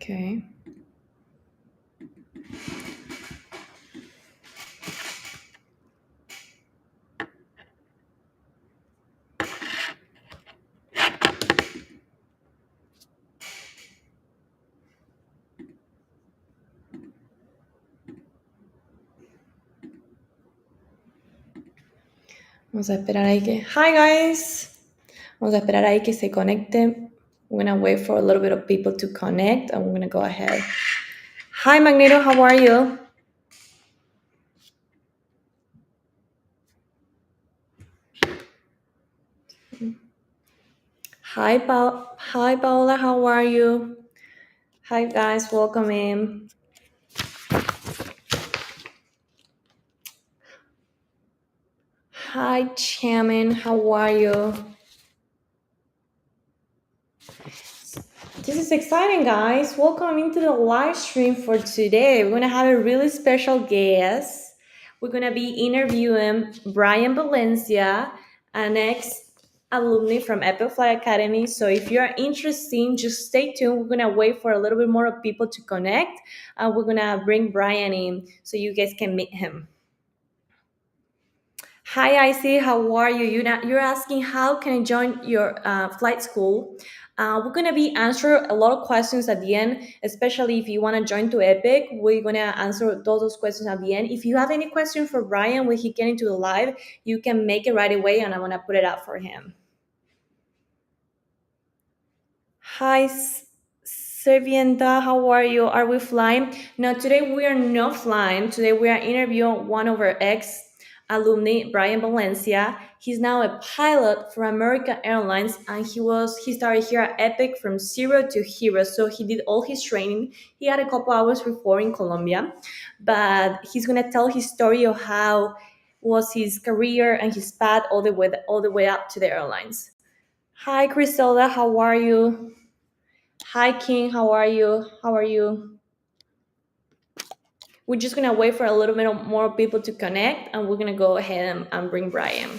Okay. Vamos a esperar ahí que. Hi guys. Vamos a esperar ahí que se conecte. We're gonna wait for a little bit of people to connect, and we're gonna go ahead. Hi Magneto, how are you? Hi Paola, how are you? Hi guys, welcome in. Hi Chairman, how are you? This is exciting, guys. Welcome into the live stream for today. We're going to have a really special guest. We're going to be interviewing Brayan Valencia, an ex alumni from Epic Flight Academy. So if you're interested, just stay tuned. We're going to wait for a little bit more of people to connect. We're going to bring Brian in so you guys can meet him. Hi, Icy. How are you? You're asking how can I join your flight school? We're gonna be answer a lot of questions at the end, especially if you want to join to Epic. We're gonna answer all those questions at the end. If you have any question for Brian when he get into the live, you can make it right away, and I'm gonna put it out for him. Hi, Servienta, how are you? Are we flying? No, today we are not flying. Today we are interviewing one of our ex alumni, Brayan Valencia. He's now a pilot for American Airlines, and he started here at Epic from zero to hero. So he did all his training. He had a couple hours before in Colombia, but he's gonna tell his story of how was his career and his path all the way up to the airlines. Hi, Griselda, how are you? Hi, King. How are you? How are you? We're just gonna wait for a little bit more people to connect, and we're gonna go ahead and bring Brian.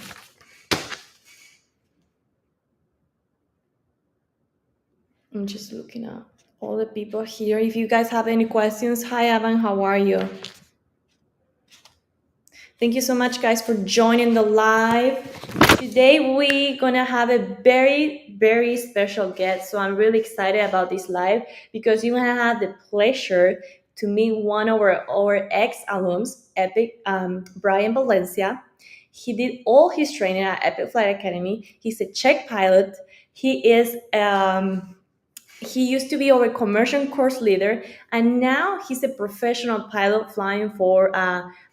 I'm just looking at all the people here. If you guys have any questions, hi, Evan. How are you? Thank you so much, guys, for joining the live. Today we're gonna have a very, very special guest. So I'm really excited about this live because you're gonna have the pleasure to meet one of our ex-alums, Epic Brayan Valencia. He did all his training at Epic Flight Academy. He's a Czech pilot. He used to be our commercial course leader, and now he's a professional pilot flying for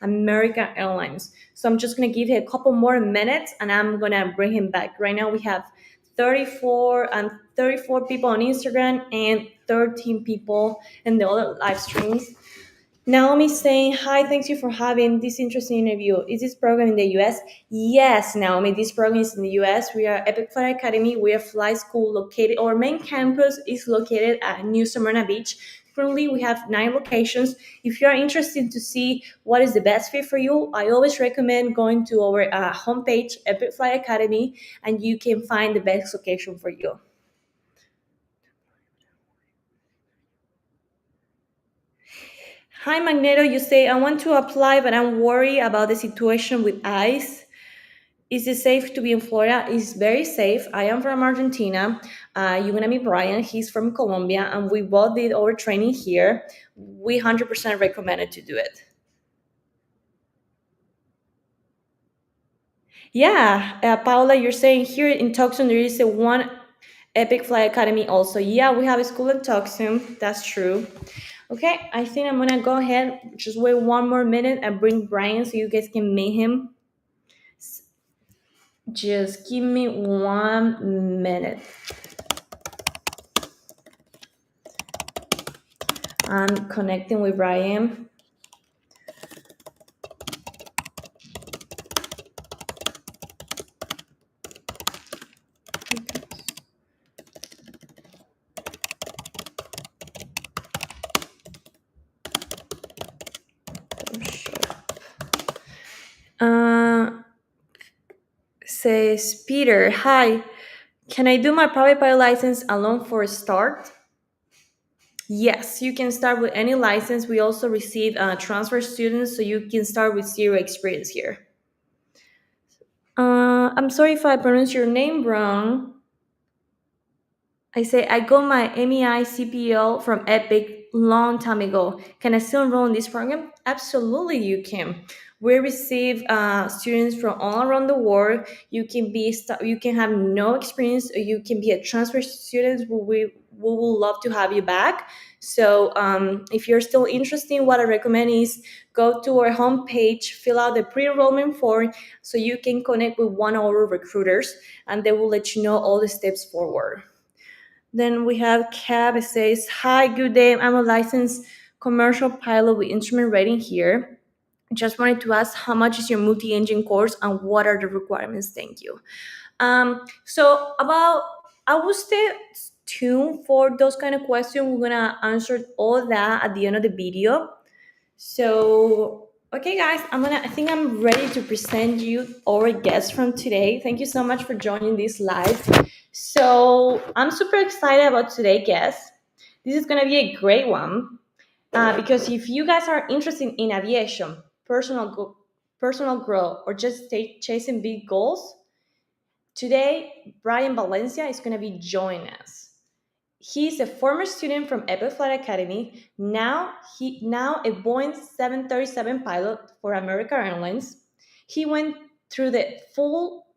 American Airlines. So I'm just going to give you a couple more minutes, and I'm going to bring him back. Right now we have 34 people on Instagram and 13 people in the other live streams. Naomi saying, hi, thank you for having this interesting interview. Is this program in the US? Yes, Naomi, this program is in the US. We are Epic Flight Academy. We are flight school located. Our main campus is located at New Smyrna Beach. Currently, we have 9 locations. If you are interested to see what is the best fit for you, I always recommend going to our homepage, Epic Flight Academy, and you can find the best location for you. Hi, Magneto. You say, I want to apply, but I'm worried about the situation with ICE. Is it safe to be in Florida? It's very safe. I am from Argentina. You're going to meet Brian. He's from Colombia, and we both did our training here. We 100% recommended to do it. Yeah, Paula, you're saying here in Tucson there is a one Epic Fly Academy also. Yeah, we have a school in Tucson. That's true. Okay, I think I'm gonna go ahead, just wait one more minute and bring Brian so you guys can meet him. Just give me 1 minute. I'm connecting with Brian. Says Peter, hi. Can I do my private pilot license alone for a start? Yes, you can start with any license. We also receive transfer students, so you can start with zero experience here. I'm sorry if I pronounce your name wrong. I say I got my MEI CPL from Epic long time ago. Can I still enroll in this program? Absolutely, you can. We receive students from all around the world. You can have no experience, or you can be a transfer student. We will love to have you back. So if you're still interested, what I recommend is go to our homepage, fill out the pre-enrollment form, so you can connect with one of our recruiters, and they will let you know all the steps forward. Then we have Cab. It says, "Hi, good day. I'm a licensed commercial pilot with instrument rating here. Just wanted to ask how much is your multi-engine course and what are the requirements? Thank you." So about I will stay tuned for those kind of questions. We're gonna answer all that at the end of the video. So, okay, guys, I think I'm ready to present you our guest from today. Thank you so much for joining this live. So, I'm super excited about today's guest. This is gonna be a great one because if you guys are interested in aviation, personal growth, or just chasing big goals, today Brayan Valencia is gonna be joining us. He's a former student from Epic Flight Academy. Now a Boeing 737 pilot for American Airlines. He went through the full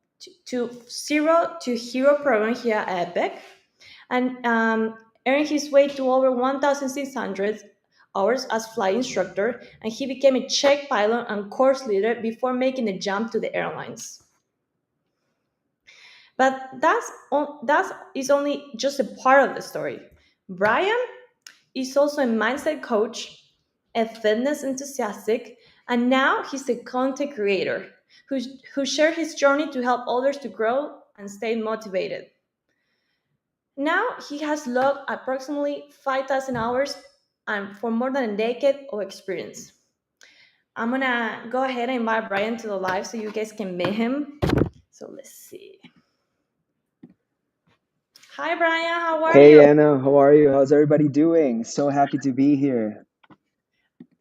to zero to hero program here at Epic, and earned his way to over 1,600 hours as flight instructor. And he became a check pilot and course leader before making the jump to the airlines. But that is only just a part of the story. Brian is also a mindset coach, a fitness enthusiastic, and now he's a content creator who, who shared his journey to help others to grow and stay motivated. Now he has logged approximately 5,000 hours and for more than a decade of experience. I'm gonna go ahead and invite Brian to the live so you guys can meet him. So let's see. Hi Brian, how are Hey you? Anna, how are you? How's everybody doing? So happy to be here.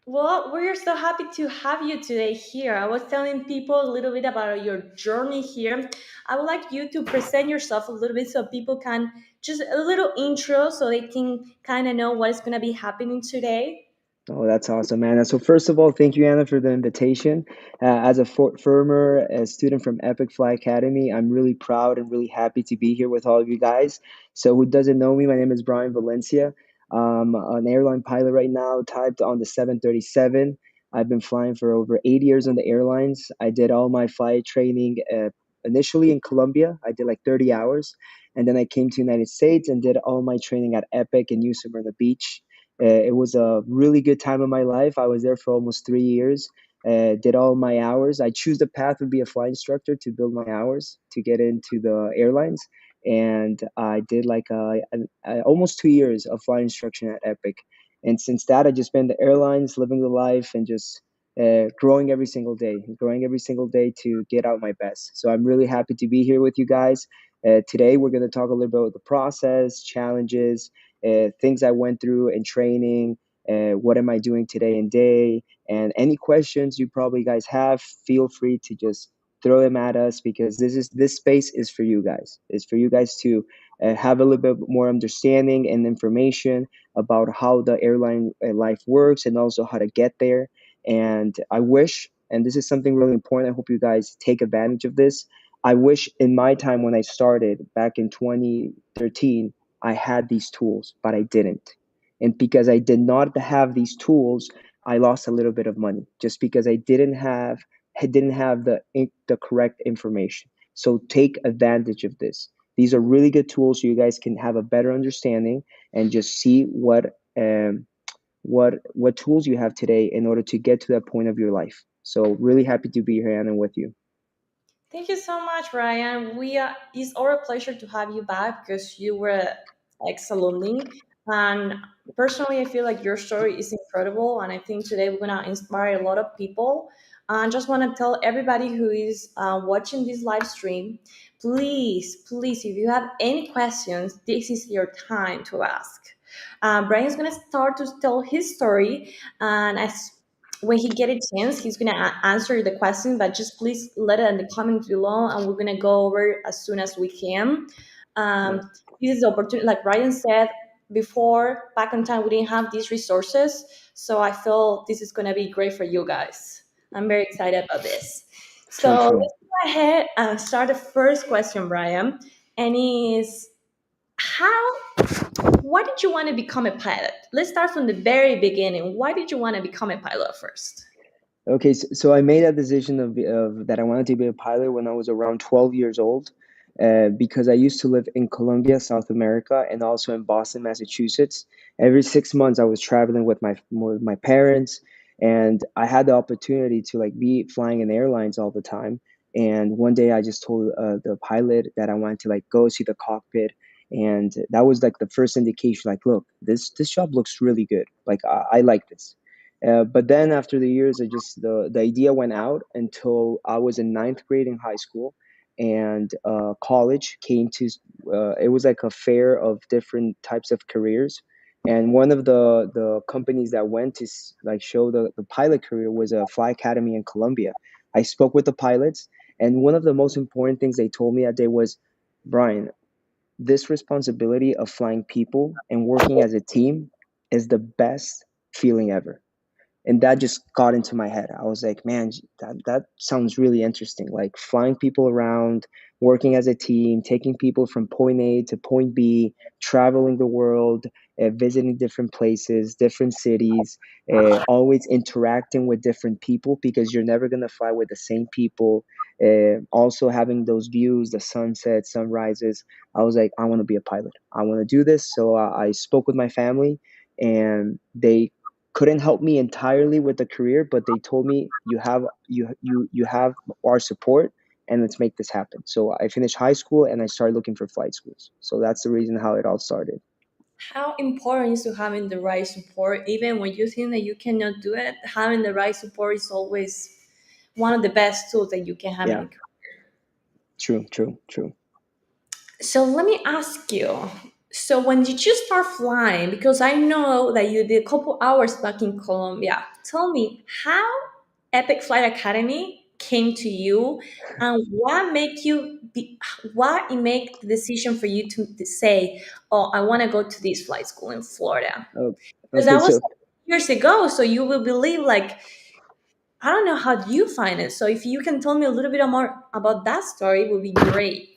Well, we're so happy to have you today here. I was telling people a little bit about your journey here. I would like you to present yourself a little bit so people can just a little intro so they can kind of know what is going to be happening today. Oh, that's awesome, Anna. So first of all, thank you, Anna, for the invitation. As a former student from Epic Fly Academy, I'm really proud and really happy to be here with all of you guys. So who doesn't know me, my name is Brayan Valencia. I'm an airline pilot right now, typed on the 737. I've been flying for over 8 years on the airlines. I did all my flight training initially in Colombia. I did like 30 hours. And then I came to United States and did all my training at Epic in New Smyrna Beach. It was a really good time of my life. I was there for almost 3 years. Did all my hours. I choose the path to be a flight instructor to build my hours to get into the airlines, and I did like almost 2 years of flight instruction at Epic. And since that, I just been the airlines, living the life, and just growing every single day to get out my best. So I'm really happy to be here with you guys. Today, we're going to talk a little bit about the process, challenges, things I went through in training, what am I doing today and day, and any questions you probably guys have, feel free to just throw them at us because this space is for you guys. It's for you guys to have a little bit more understanding and information about how the airline life works and also how to get there. And I wish, and this is something really important, I hope you guys take advantage of this. I wish in my time when I started back in 2013, I had these tools, but I didn't. And because I did not have these tools, I lost a little bit of money just because I didn't have the correct information. So take advantage of this. These are really good tools so you guys can have a better understanding and just see what tools you have today in order to get to that point of your life. So really happy to be here, Anna, with you. Thank you so much, Ryan. It's our pleasure to have you back because you were an ex-alumni. And personally, I feel like your story is incredible. And I think today we're going to inspire a lot of people. I just want to tell everybody who is watching this live stream, please, if you have any questions, this is your time to ask. Brian's gonna start to tell his story, and as when he get a chance, he's gonna answer the question. But just please let it in the comments below, and we're gonna go over as soon as we can. Yeah, Um, this is the opportunity, like Brian said before. Back in time, we didn't have these resources, so I feel this is gonna be great for you guys. I'm very excited about this. true, So true. let's go ahead and start the first question, Brian. And is how why did you want to become a pilot? Let's start from the very beginning. Why did you want to become a pilot first? Okay, so I made that decision of that I wanted to be a pilot when I was around 12 years old, because I used to live in Colombia, South America, and also in Boston, Massachusetts. Every 6 months, I was traveling with my parents, and I had the opportunity to like be flying in airlines all the time. And one day, I just told the pilot that I wanted to like go see the cockpit, and that was like the first indication. Like, look, this job looks really good. Like, I like this. But then after the years, I just the idea went out until I was in ninth grade in high school, and college came to. It was like a fair of different types of careers, and one of the companies that went to like show the pilot career was a fly academy in Colombia. I spoke with the pilots, and one of the most important things they told me that day was, Brian, this responsibility of flying people and working as a team is the best feeling ever. And that just got into my head. I was like, man, that sounds really interesting. Like flying people around, working as a team, taking people from point A to point B, traveling the world, visiting different places, different cities, always interacting with different people because you're never going to fly with the same people. Also having those views, the sunsets, sunrises. I was like, I want to be a pilot. I want to do this. So I spoke with my family, and they couldn't help me entirely with the career, but they told me you have our support, and let's make this happen. So I finished high school and I started looking for flight schools. So that's the reason how it all started. How important is to having the right support, even when you think that you cannot do it? Having the right support is always one of the best tools that you can have in Yeah, a. true, true, true. So let me ask you. So when did you start flying? Because I know that you did a couple hours back in Colombia. Tell me how Epic Flight Academy came to you, and what it make the decision for you to say, "Oh, I want to go to this flight school in Florida." Oh, Because okay, that was so years ago. So you will believe like I don't know how you find it. So if you can tell me a little bit more about that story, it would be great.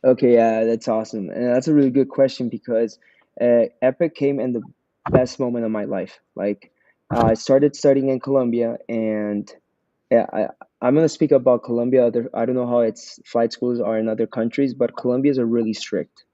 okay, yeah, that's awesome, and that's a really good question because Epic came in the best moment of my life. Like, I started studying in Colombia, and yeah, I'm gonna speak about Colombia. I don't know how its flight schools are in other countries, but Colombia's are really strict.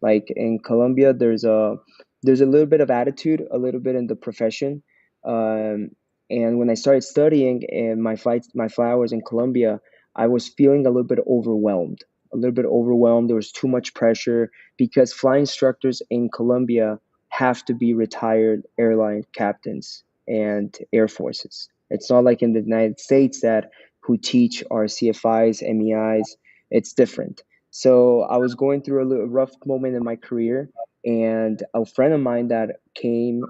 Like in Colombia, there's a little bit of attitude, a little bit in the profession. Um, and when I started studying in my flight hours in Colombia, I was feeling a little bit overwhelmed. A little bit overwhelmed. There was too much pressure because flying instructors in Colombia have to be retired airline captains and air forces. It's not like in the United States that who teach our CFIs, MEIs. It's different. So I was going through a little rough moment in my career, and a friend of mine that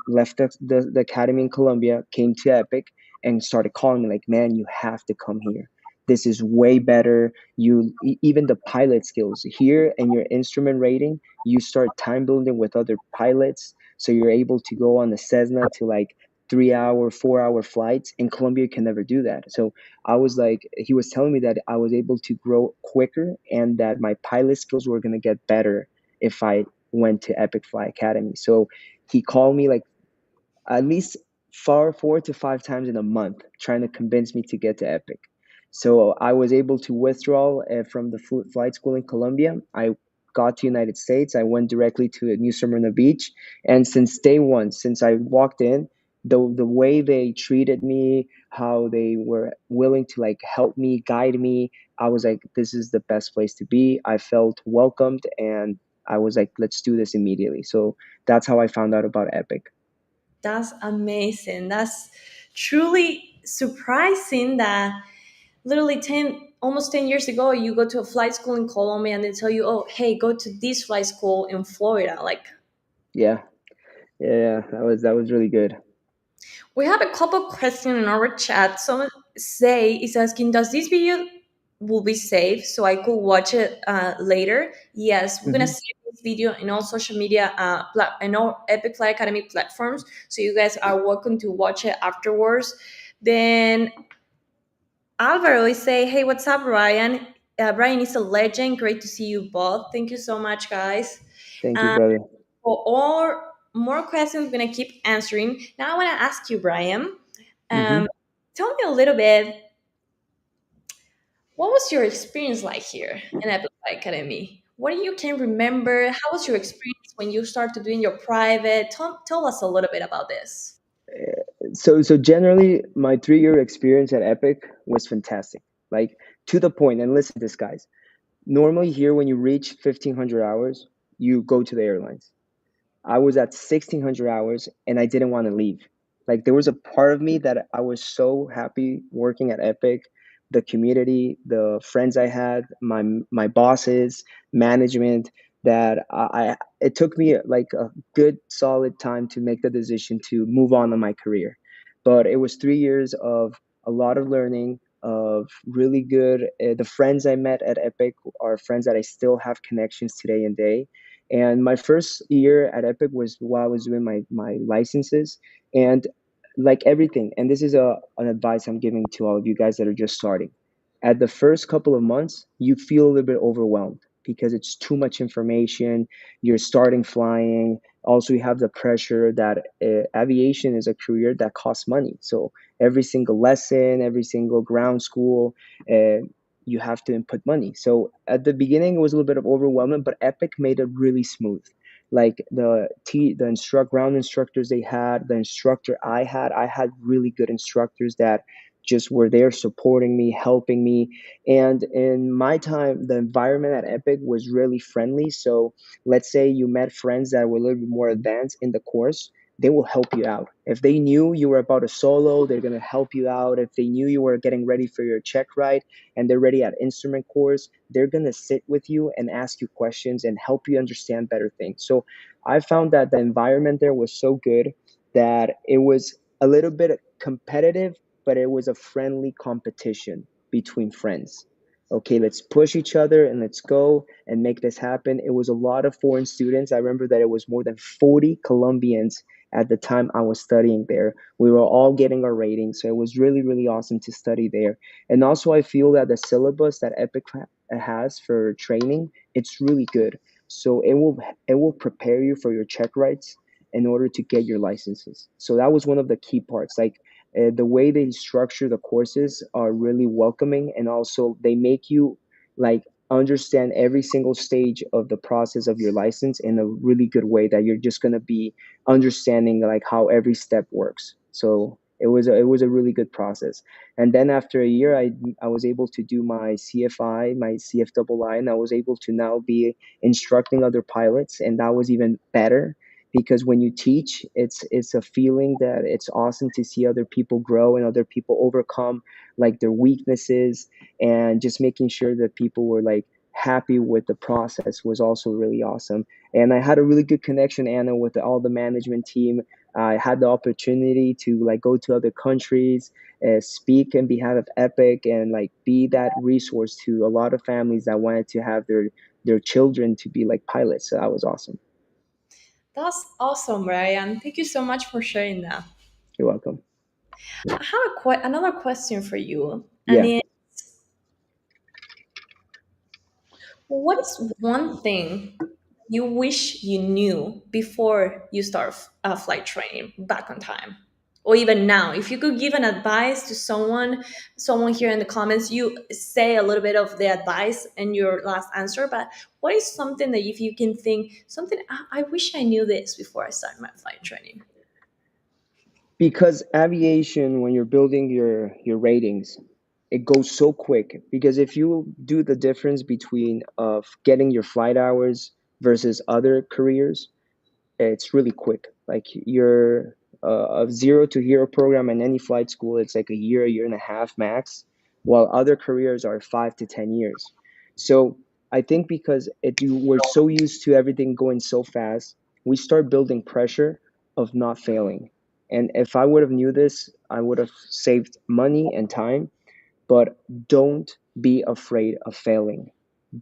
left the academy in Colombia, came to Epic and started calling me like, "Man, you have to come here. This is way better. Even the pilot skills here and your instrument rating, you start time building with other pilots, so you're able to go on the Cessna to like 3 hour, 4 hour flights. In Colombia, you can never do that. So I was like, he was telling me that I was able to grow quicker and that my pilot skills were going to get better if I went to Epic Fly Academy. So he called me like at least 4 to 5 times in a month trying to convince me to get to Epic. So I was able to withdraw from the flight school in Colombia. I got to United States. I went directly to New Smyrna Beach, and since day one, since I walked in, the way they treated me, how they were willing to like help me, guide me, I was like, this is the best place to be. I felt welcomed, and I was like, let's do this immediately. So that's how I found out about Epic. That's amazing. That's truly surprising that literally 10 almost 10 years ago you go to a flight school in Colombia and they tell you, "Oh, hey, go to this flight school in Florida." Like Yeah. Yeah, that was really good. We have a couple questions in our chat. Someone say is asking, "Does this video will be saved so I could watch it later?" Yes, we're gonna Hmm. save this video in all social media, and all Epic Fly Academy platforms. So you guys are welcome to watch it afterwards. Then Alvaro is say, "Hey, what's up, Ryan? Brian is a legend. Great to see you both. Thank you so much, guys." Thank you, brother. For all more questions, we're gonna keep answering. Now I want to ask you, Brian. Um, Hmm. tell me a little bit. What was your experience like here in Epic Academy? What do you can remember? How was your experience when you started doing your private? Tell us a little bit about this. So generally, my 3 year experience at Epic was fantastic. Like, to the point. And listen to this, guys. Normally here, when you reach 1,500 hours, you go to the airlines. I was at 1,600 hours and I didn't want to leave. Like, there was a part of me that I was so happy working at Epic, the community, the friends I had, my bosses, management, that it took me like a good solid time to make the decision to move on in my career. But it was 3 years of a lot of learning, of really good. The friends I met at Epic are friends that I still have connections today and day. And my first year at Epic was while I was doing my licenses. And like everything, and this is an advice I'm giving to all of you guys that are just starting. At the first couple of months, you feel a little bit overwhelmed because it's too much information. You're starting flying. Also, you have the pressure that aviation is a career that costs money. So every single lesson, every single ground school, uh, you have to input money. So at the beginning, it was a little bit of overwhelming, but Epic made it really smooth. Like the instruct ground instructors they had, the instructor I had really good instructors that just were there supporting me, helping me. And in my time, the environment at Epic was really friendly. So let's say you met friends that were a little bit more advanced in the course, they will help you out. If they knew you were about a solo, they're going to help you out. If they knew you were getting ready for your check ride and they're ready at instrument course, they're going to sit with you and ask you questions and help you understand better things. So I found that the environment there was so good that it was a little bit competitive, but it was a friendly competition between friends. Okay, let's push each other and let's go and make this happen. It was a lot of foreign students. I remember that it was more than 40 Colombians at the time I was studying there. We were all getting our ratings, so it was really, really awesome to study there. And also, I feel that the syllabus that Epic has for training, it's really good. So it will prepare you for your check rights in order to get your licenses. So that was one of the key parts. Like the way they structure the courses are really welcoming, and also they make you like understand every single stage of the process of your license in a really good way that you're just going to be understanding like how every step works. So it was a really good process. And then after a year, I was able to do my CFI, my CFII, and I was able to now be instructing other pilots, and that was even better because when you teach, it's a feeling that it's awesome to see other people grow and other people overcome like their weaknesses, and just making sure that people were like happy with the process was also really awesome. And I had a really good connection, Anna, with all the management team. I had the opportunity to like go to other countries, speak in behalf of Epic, and like be that resource to a lot of families that wanted to have their children to be like pilots. So that was awesome. That's awesome, Brian. Thank you so much for sharing that. You're welcome. I have another question for you, and Yeah. what is one thing you wish you knew before you start flight training back on time? Or even now, if you could give an advice to someone here in the comments, you say a little bit of the advice in your last answer, but what is something that if you can think, something I wish I knew this before I started my flight training? Because aviation, when you're building your ratings, it goes so quick. Because if you do the difference between of getting your flight hours versus other careers, it's really quick. Like your a zero to hero program in any flight school, it's like a year and a half max, while other careers are 5 to 10 years. So I think because we're so used to everything going so fast, we start building pressure of not failing. And if I would have knew this, I would have saved money and time. But don't be afraid of failing.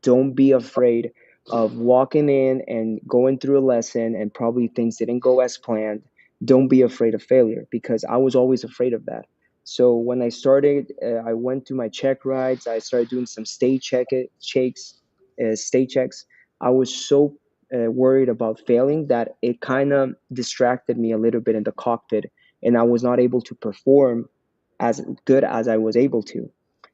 Don't be afraid of walking in and going through a lesson and probably things didn't go as planned. Don't be afraid of failure, because I was always afraid of that. So when I started, I went through my check rides. I started doing some state checks. I was so worried about failing that it kind of distracted me a little bit in the cockpit, and I was not able to perform as good as I was able to.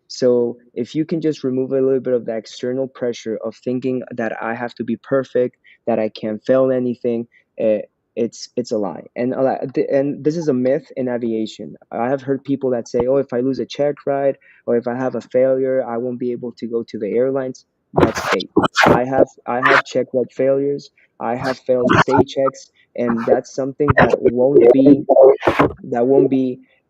So if you can just remove a little bit of the external pressure of thinking that I have to be perfect, that I can't fail anything, uh, it's a lie. And this is a myth in aviation. I have heard people that say, "Oh, if I lose a check ride or if I have a failure, I won't be able to go to the airlines." That's fake. I have check ride failures. I have failed state checks, and that's something that won't be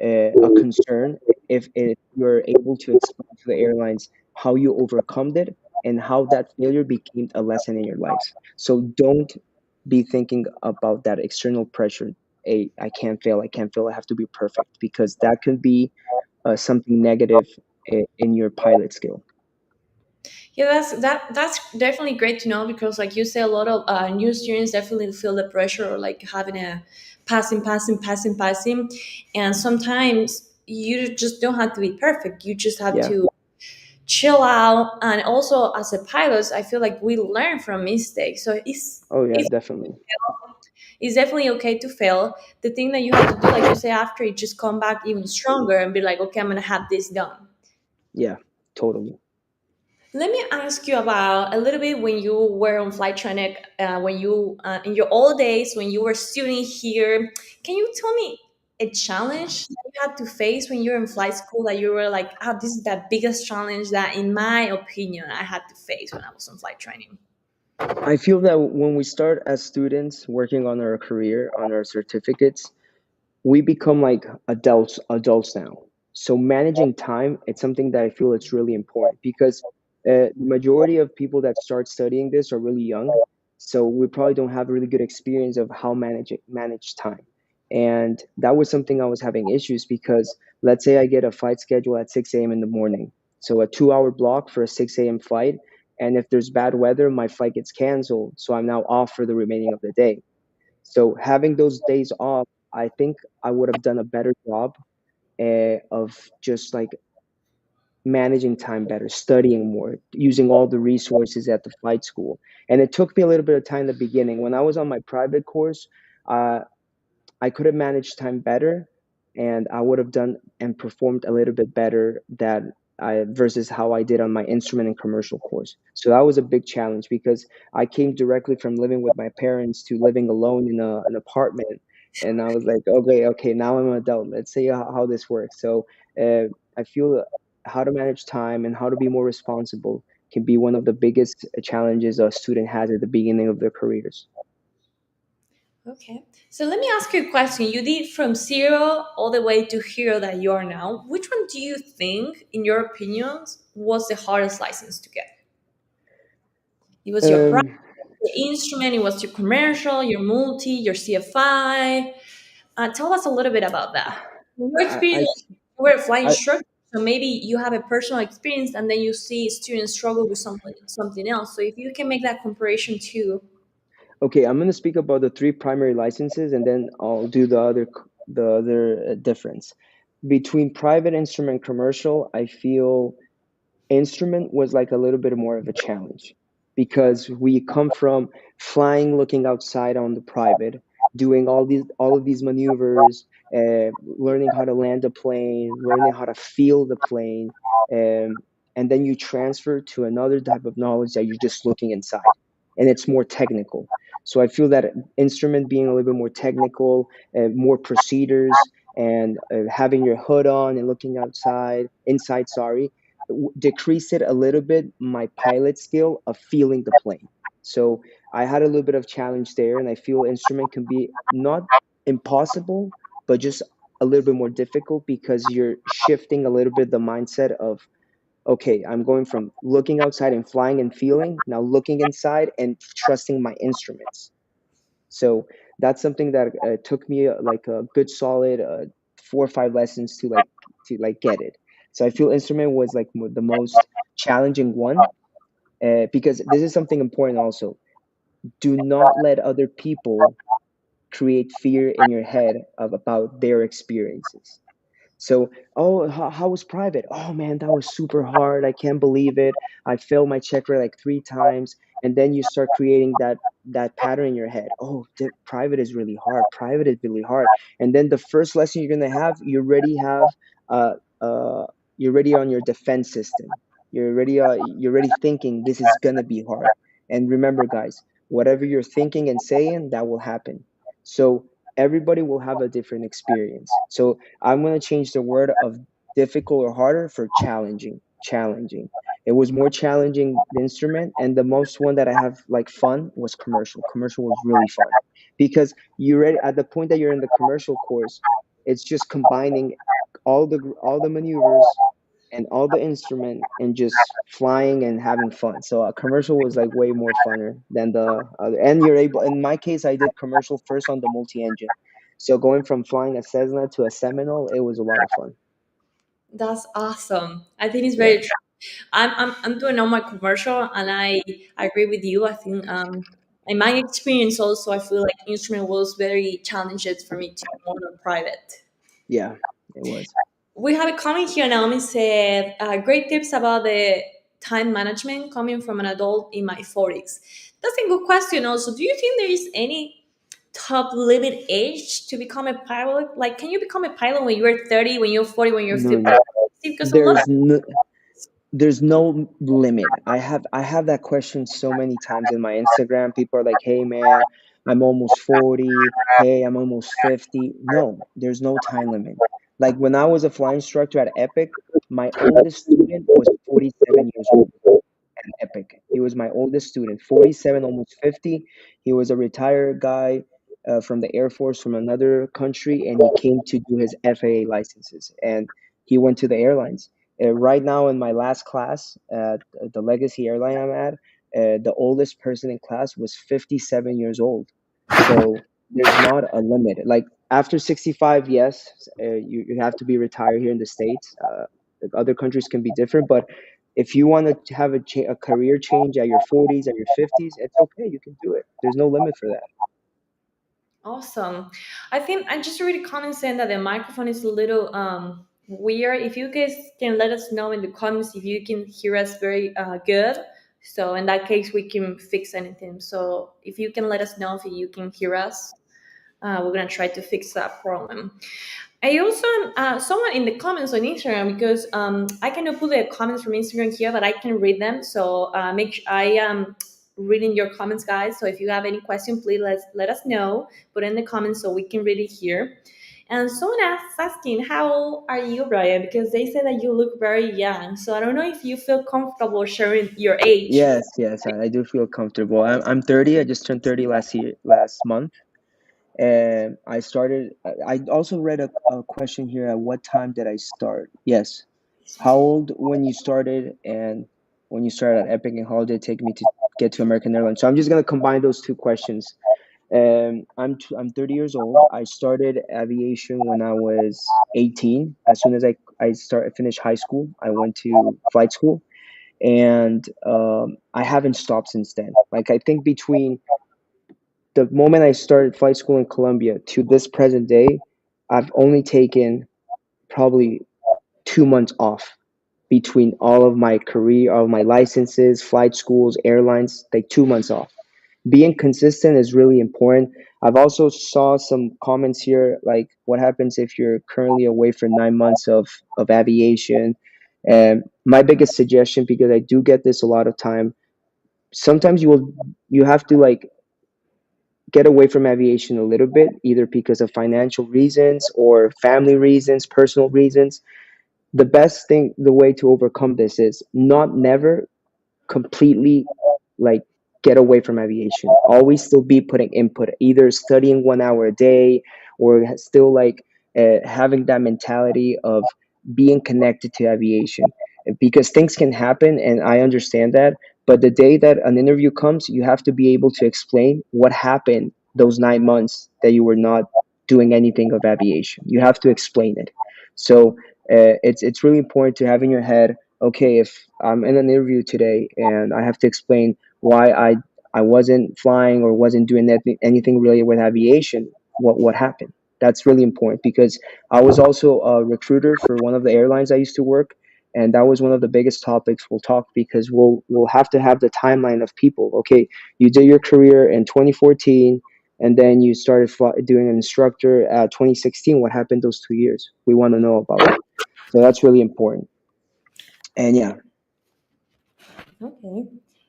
a concern if you're able to explain to the airlines how you overcome it and how that failure became a lesson in your lives. So don't be thinking about that external pressure. Hey, I can't fail, I have to be perfect, because that could be something negative in your pilot skill. Yeah, that's definitely great to know, because like you say, a lot of new students definitely feel the pressure, or like having a passing, and sometimes you just don't have to be perfect. You just have Yeah. to chill out. And also, as a pilot, I feel like we learn from mistakes, so Oh yeah, it's definitely. it's definitely okay to fail. The thing that you have to do, like you say, after, you just come back even stronger and be like, okay, I'm gonna have this done. Yeah, totally. Let me ask you about a little bit when you were on flight training, when you in your old days when you were studying here. Can you tell me a challenge that you had to face when you were in flight school, that you were like, "Oh, this is the biggest challenge that, in my opinion, I had to face when I was on flight training." I feel that when we start as students working on our career, on our certificates, we become like adults now. So managing time, it's something that I feel it's really important, because the majority of people that start studying this are really young. So we probably don't have a really good experience of how manage time. And that was something I was having issues, because let's say I get a flight schedule at 6 a.m. in the morning. So a 2 hour block for a 6 a.m. flight. And if there's bad weather, my flight gets canceled. So I'm now off for the remaining of the day. So having those days off, I think I would have done a better job of just like managing time better, studying more, using all the resources at the flight school. And it took me a little bit of time in the beginning. When I was on my private course, uh, I could have managed time better, and I would have done and performed a little bit better that I versus how I did on my instrument and commercial course. So that was a big challenge, because I came directly from living with my parents to living alone in an apartment, and I was like, okay, now I'm an adult. Let's see how this works. So I feel how to manage time and how to be more responsible can be one of the biggest challenges a student has at the beginning of their careers. Okay. So let me ask you a question. You did from zero all the way to hero that you are now. Which one do you think, in your opinions, was the hardest license to get? It was your private, Um, your instrument, it was your commercial, your multi, your CFI. Tell us a little bit about that. Your I, I, experience, you were a flying I, instructor, so maybe you have a personal experience, and then you see students struggle with something else. So if you can make that comparison too. Okay, I'm going to speak about the three primary licenses, and then I'll do the other difference between private instrument commercial. I feel instrument was like a little bit more of a challenge, because we come from flying, looking outside on the private, doing all of these maneuvers, learning how to land a plane, learning how to feel the plane, um, and then you transfer to another type of knowledge that you're just looking inside, and it's more technical. So I feel that instrument being a little bit more technical, more procedures, and having your hood on and looking inside, sorry, decrease it a little bit my pilot skill of feeling the plane. So I had a little bit of challenge there, and I feel instrument can be not impossible, but just a little bit more difficult, because you're shifting a little bit the mindset of, okay, I'm going from looking outside and flying and feeling, now looking inside and trusting my instruments. So That's something that took me like a good solid 4 or 5 lessons to like get it. So I feel instrument was like the most challenging one, because this is something important also. Do not let other people create fear in your head of about their experiences. So, oh, how was private? Oh man, that was super hard. I can't believe it. I failed my check rate like 3 times, and then you start creating that pattern in your head. Oh, private is really hard. Private is really hard. And then the first lesson you're gonna have, you already have uh uh you're already on your defense system. You're already thinking this is gonna be hard. And remember, guys, whatever you're thinking and saying, that will happen. So everybody will have a different experience. So I'm going to change the word of difficult or harder for challenging. Challenging. It was more challenging, the instrument, and the most one that I have like fun was commercial. Commercial was really fun because you ready at the point that you're in the commercial course, it's just combining all the maneuvers and all the instrument and just flying and having fun. So a commercial was like way more funner than the other. And you're able. In my case, I did commercial first on the multi-engine. So going from flying a Cessna to a Seminole, it was a lot of fun. That's awesome. I think it's Yeah, very true. I'm doing all my commercial, and I agree with you. I think in my experience also, I feel like instrument was very challenging for me to more than private. yeah, it was. We have a comment here. Naomi said, "Great tips about the time management coming from an adult in my 40s." That's a good question. Also, do you think there is any top limit age to become a pilot? Like, can you become a pilot when you're 30, when you're 40, when you're No, 50? no. Because a lot of There's no, there's no limit. I have that question so many times in my Instagram. People are like, "Hey man, I'm almost 40. Hey, I'm almost 50." No, there's no time limit. Like when I was a flying instructor at Epic, my oldest student was 47 years old. Epic. He was my oldest student, 47, almost 50. He was a retired guy from the Air Force from another country, and he came to do his FAA licenses. And he went to the airlines. Right now, in my last class at the Legacy airline I'm at, the oldest person in class was 57 years old. So there's not a limit. Like after 65, yes, you have to be retired here in the States. Other countries can be different, but if you want to have a career change at your 40s, at your 50s, it's okay. You can do it. There's no limit for that. awesome. I think I just read a comment saying that the microphone is a little weird. If you guys can let us know in the comments if you can hear us very good. So in that case, we can fix anything. So if you can let us know if you can hear us, we're gonna try to fix that problem. I also someone in the comments on Instagram because I cannot put the comments from Instagram here, but I can read them. So I am reading your comments, guys. So if you have any question, please let us know. Put in the comments so we can read it here. And someone asking, "How old are you, Brian?" Because they say that you look very young. So I don't know if you feel comfortable sharing your age. Yes, yes, I do feel comfortable. I'm 30. I just turned 30 last month. And I started, I also read a question here. At what time did I start? Yes. How old when you started and when you started at Epic, and how long did it take me to get to American Airlines? So I'm just going to combine those two questions. I'm 30 years old. I started aviation when I was 18. As soon as I finished high school, I went to flight school, and I haven't stopped since then. Like I think between the moment I started flight school in Colombia to this present day, I've only taken probably 2 months off between all of my career, all of my licenses, flight schools, airlines, like 2 months off. Being consistent is really important. I've also saw some comments here, like what happens if you're currently away for 9 months of aviation. And my biggest suggestion, because I do get this a lot of time, sometimes you have to like get away from aviation a little bit, either because of financial reasons or family reasons, personal reasons. The best thing, the way to overcome this is not never completely like get away from aviation. Always still be putting input, either studying 1 hour a day or still like having that mentality of being connected to aviation. Because things can happen, and I understand that. But the day that an interview comes, you have to be able to explain what happened those 9 months that you were not doing anything of aviation. You have to explain it. So it's really important to have in your head, okay, if I'm in an interview today and I have to explain why I wasn't flying or wasn't doing anything related with aviation, what happened. That's really important because I was also a recruiter for one of the airlines I used to work, and that was one of the biggest topics we'll talk, because we'll have to have the timeline of people. Okay, you did your career in 2014, and then you started doing an instructor at 2016. What happened those 2 years? We want to know about it. So that's really important. And yeah, Okay.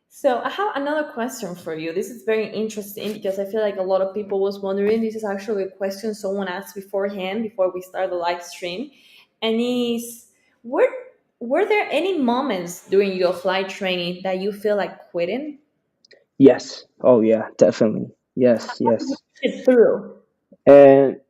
So I have another question for you. This is very interesting because I feel like a lot of people was wondering. This is actually a question someone asked beforehand before we start the live stream, and is were were there any moments during your flight training that you feel like quitting? yes. Oh yeah, definitely. Yes, How did you yes. push it through? And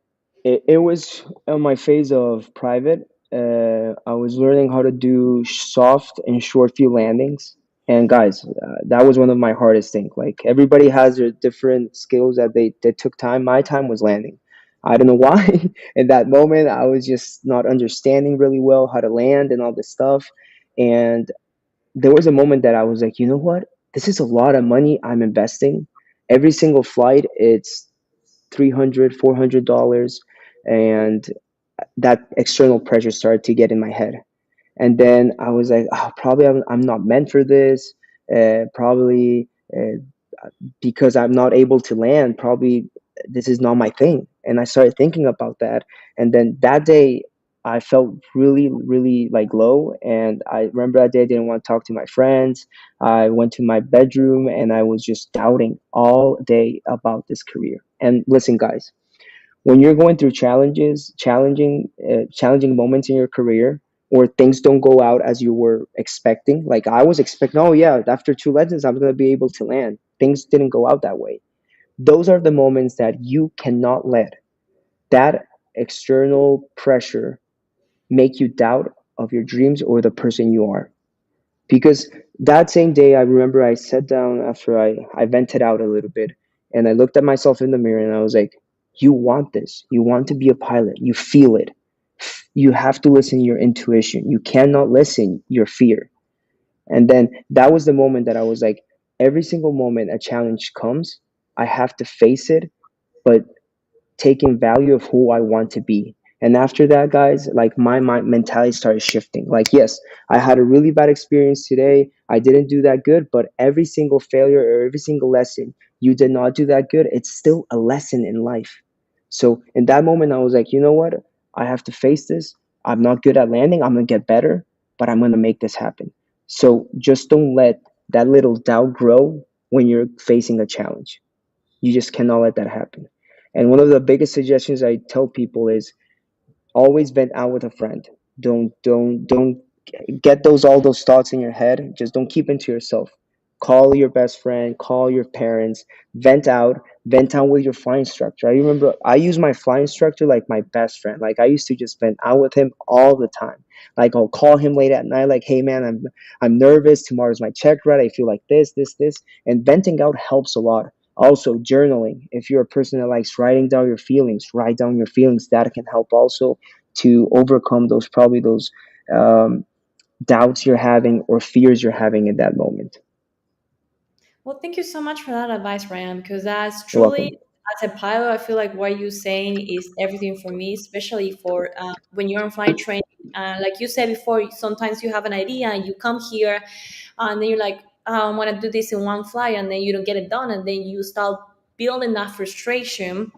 it was on my phase of private. I was learning how to do soft and short field landings. And guys, that was one of my hardest things. Like everybody has their different skills that they took time. My time was landing. I don't know why. In that moment, I was just not understanding really well how to land and all this stuff. And there was a moment that I was like, you know what? This is a lot of money I'm investing. Every single flight, it's 300, $400, and that external pressure started to get in my head. And then I was like, oh, probably I'm not meant for this. Probably because I'm not able to land, probably this is not my thing. And I started thinking about that. And then that day, I felt really, really like low. And I remember that day I didn't want to talk to my friends. I went to my bedroom and I was just doubting all day about this career. And listen, guys, when you're going through challenging moments in your career, or things don't go out as you were expecting, like I was expecting, oh yeah, after two lessons I'm going to be able to land. Things didn't go out that way. Those are the moments that you cannot let that external pressure make you doubt of your dreams or the person you are. Because that same day, I remember I sat down after I vented out a little bit, and I looked at myself in the mirror and I was like, you want this. You want to be a pilot. You feel it. You have to listen to your intuition. You cannot listen your fear. And then that was the moment that I was like, every single moment a challenge comes, I have to face it, but taking value of who I want to be. And after that, guys, like my mind mentality started shifting. Like, yes, I had a really bad experience today. I didn't do that good, but every single failure or every single lesson you did not do that good, it's still a lesson in life. So in that moment, I was like, you know what? I have to face this. I'm not good at landing. I'm going to get better, but I'm going to make this happen. So just don't let that little doubt grow when you're facing a challenge. You just cannot let that happen. And one of the biggest suggestions I tell people is always vent out with a friend. Don't get those all those thoughts in your head. Just don't keep them to yourself. Call your best friend, call your parents, vent out with your flying instructor. I remember I use my flying instructor like my best friend. Like I used to just vent out with him all the time. Like I'll call him late at night, like, hey man, I'm nervous. Tomorrow's my check ride. I feel like this. And venting out helps a lot. Also, journaling. If you're a person that likes writing down your feelings, write down your feelings. That can help also to overcome those, probably those um, doubts you're having or fears you're having in that moment. Well, thank you so much for that advice, Ryan, because that's You're truly, welcome. as a pilot, I feel like what you're saying is everything for me, especially for when you're on flight training. Like you said before, sometimes you have an idea and you come here and then you're like, oh, I want to do this in one flight, and then you don't get it done. And then you start building that frustration,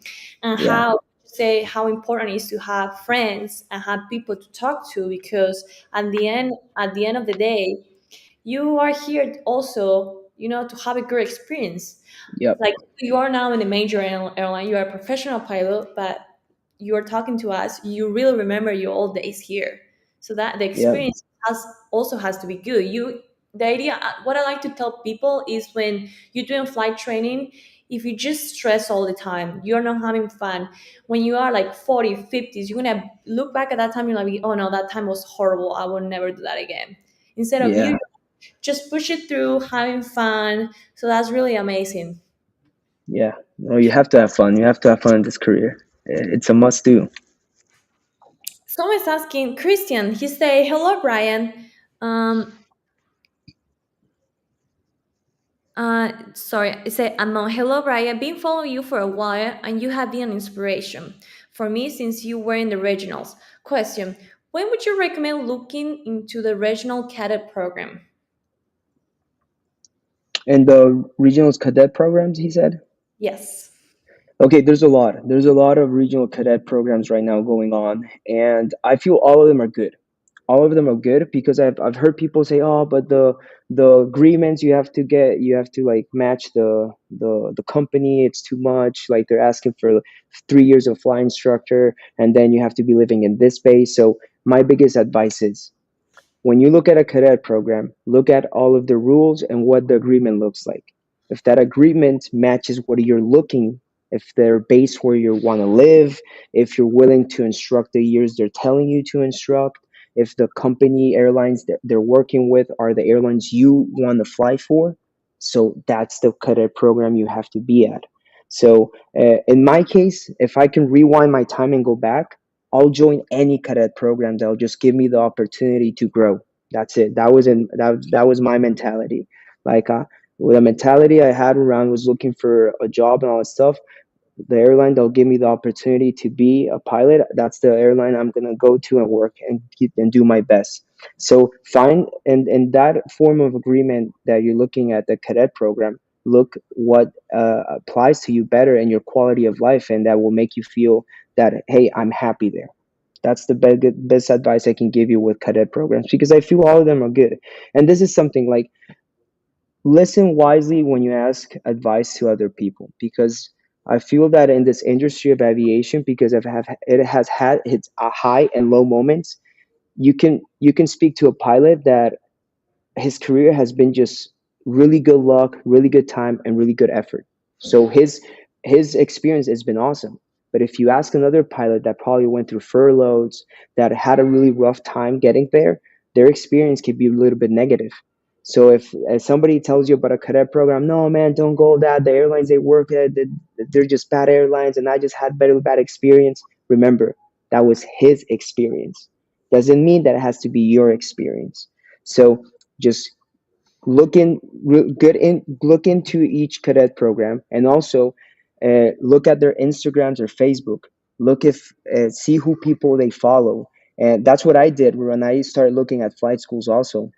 and Yeah. how say how important it is to have friends and have people to talk to, because at the end of the day, you are here also, to have a good experience. Yep. Like you are now in a major airline, you are a professional pilot, but you are talking to us, you really remember your old days here. So that the Yep. experience has to be good. The idea, what I like to tell people is when you're doing flight training, if you just stress all the time, you're not having fun. When you are like 40, 50s, you're gonna look back at that time, you're like, oh no, that time was horrible, I will never do that again. Instead of you Yeah. just push it through, having fun. So that's really amazing. Yeah, no, you have to have fun. You have to have fun in this career. It's a must do. Someone's asking Christian. He say, "Hello, Brian. Um, sorry, I say, hello, Brian. Been following you for a while, and you have been an inspiration for me since you were in the regionals. Question: when would you recommend looking into the regional cadet program?" And the regional cadet programs, he said. Yes. Okay, there's a lot. There's a lot of regional cadet programs right now going on, and I feel all of them are good. All of them are good because I've heard people say, "Oh, but the agreements you have to get, you have to like match the company. It's too much. Like they're asking for 3 years of flight instructor, and then you have to be living in this base." So my biggest advice is when you look at a cadet program, look at all of the rules and what the agreement looks like. If that agreement matches what you're looking, if they're based where you want to live, if you're willing to instruct the years they're telling you to instruct, if the company airlines that they're working with are the airlines you want to fly for, so that's the cadet program you have to be at. So, in my case, if I can rewind my time and go back, I'll join any cadet program that'll just give me the opportunity to grow. That's it. That was my mentality. Like with the mentality I had around was looking for a job and all that stuff. The airline that'll give me the opportunity to be a pilot, that's the airline I'm gonna go to and work and keep and do my best. So find and that form of agreement that you're looking at the cadet program, look what applies to you better and your quality of life, and that will make you feel that hey, I'm happy there. That's the best advice I can give you with cadet programs because I feel all of them are good. And this is something like listen wisely when you ask advice to other people because I feel that in this industry of aviation, because it has had its high and low moments, you can speak to a pilot that his career has been just really good luck, really good time, and really good effort. So his experience has been awesome. But if you ask another pilot that probably went through furloughs, that had a really rough time getting there, their experience could be a little bit negative. So if somebody tells you about a cadet program, no man, don't go that. The airlines they work at, they're just bad airlines, and I just had bad experience. Remember, that was his experience. Doesn't mean that it has to be your experience. So just look into each cadet program and also look at their Instagrams or Facebook. Look if see who people they follow, and that's what I did when I started looking at flight schools. Also,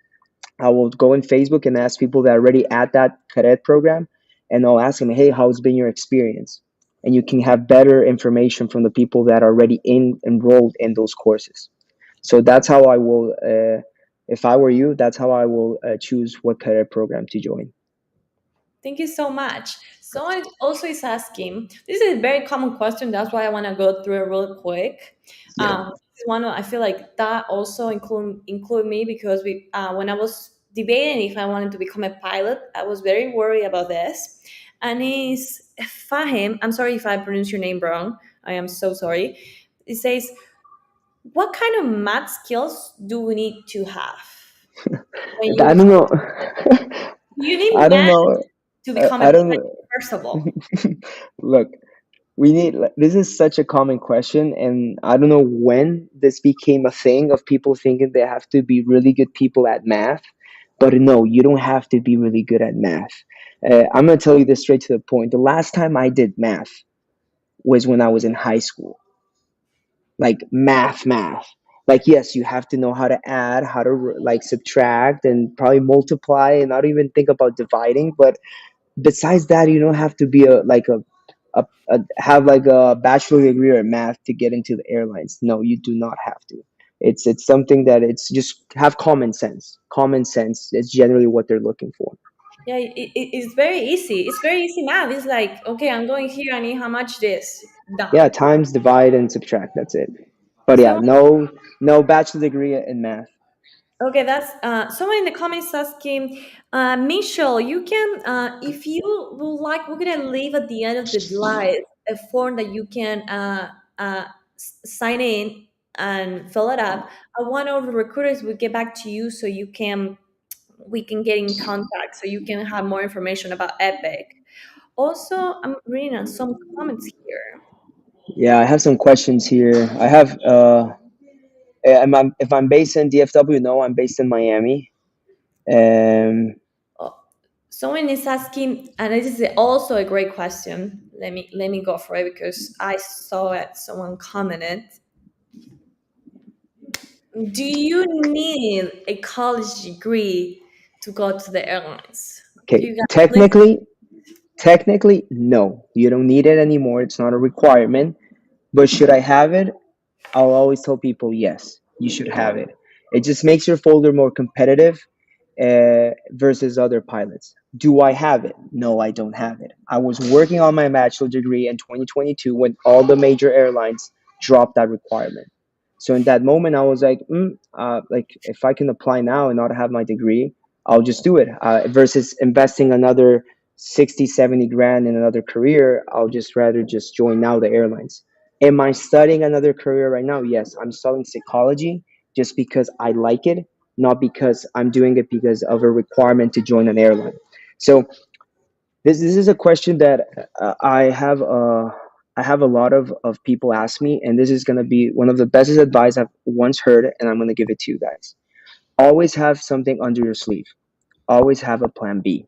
I will go in Facebook and ask people that are already at that cadet program, and I'll ask them, "Hey, how's been your experience?" And you can have better information from the people that are already enrolled in those courses. So that's how I will, if I were you, that's how I will choose what career program to join. Thank you so much. Someone also is asking, this is a very common question. That's why I want to go through it real quick. Yeah. This is one I feel like that also include me because when I was debating if I wanted to become a pilot, I was very worried about this. And it's Fahim. I'm sorry if I pronounce your name wrong. I am so sorry. It says, what kind of math skills do we need to have when I you don't know. you need I don't math know. to become a I don't. pilot, first of all? Look, we need. This is such a common question, and I don't know when this became a thing of people thinking they have to be really good people at math. But no, you don't have to be really good at math. I'm gonna tell you this straight to the point. The last time I did math was when I was in high school. Like math. Like yes, you have to know how to add, how to like subtract, and probably multiply, and not even think about dividing. But besides that, you don't have to be a have like a bachelor degree in math to get into the airlines. No, you do not have to. It's something that it's just have common sense. Common sense is generally what they're looking for. Yeah, it's very easy. It's very easy math. It's like, okay, I'm going here. I need how much this Yeah, done. times, divide, and subtract. That's it. But yeah, So no bachelor degree in math. okay, that's someone in the comments asking, Michelle, you can if you would like, we're gonna leave at the end of the slide a form that you can sign in and fill it up. One of the recruiters will get back to you so you can we can get in contact so you can have more information about Epic. Also, I'm reading on some comments here. Yeah, I have some questions here. I have if I'm based in DFW, no, I'm based in Miami. Um, Oh, someone is asking, and this is also a great question. Let me go for it because I saw it. Someone commented. Do you need a college degree to go to the airlines? Do okay, you guys listen? technically, no, you don't need it anymore. It's not a requirement. But should I have it? I'll always tell people yes, you should have it. It just makes your folder more competitive versus other pilots. Do I have it? No, I don't have it. I was working on my bachelor degree in 2022 when all the major airlines dropped that requirement. So in that moment, I was like if I can apply now and not have my degree, I'll just do it. Versus investing another 60, 70 grand in another career, I'll just rather just join now the airlines. Am I studying another career right now? Yes, I'm studying psychology just because I like it, not because I'm doing it because of a requirement to join an airline. So this is a question that I have a lot of people ask me, and this is going to be one of the best advice I've once heard, and I'm going to give it to you guys. Always have something under your sleeve. Always have a plan B.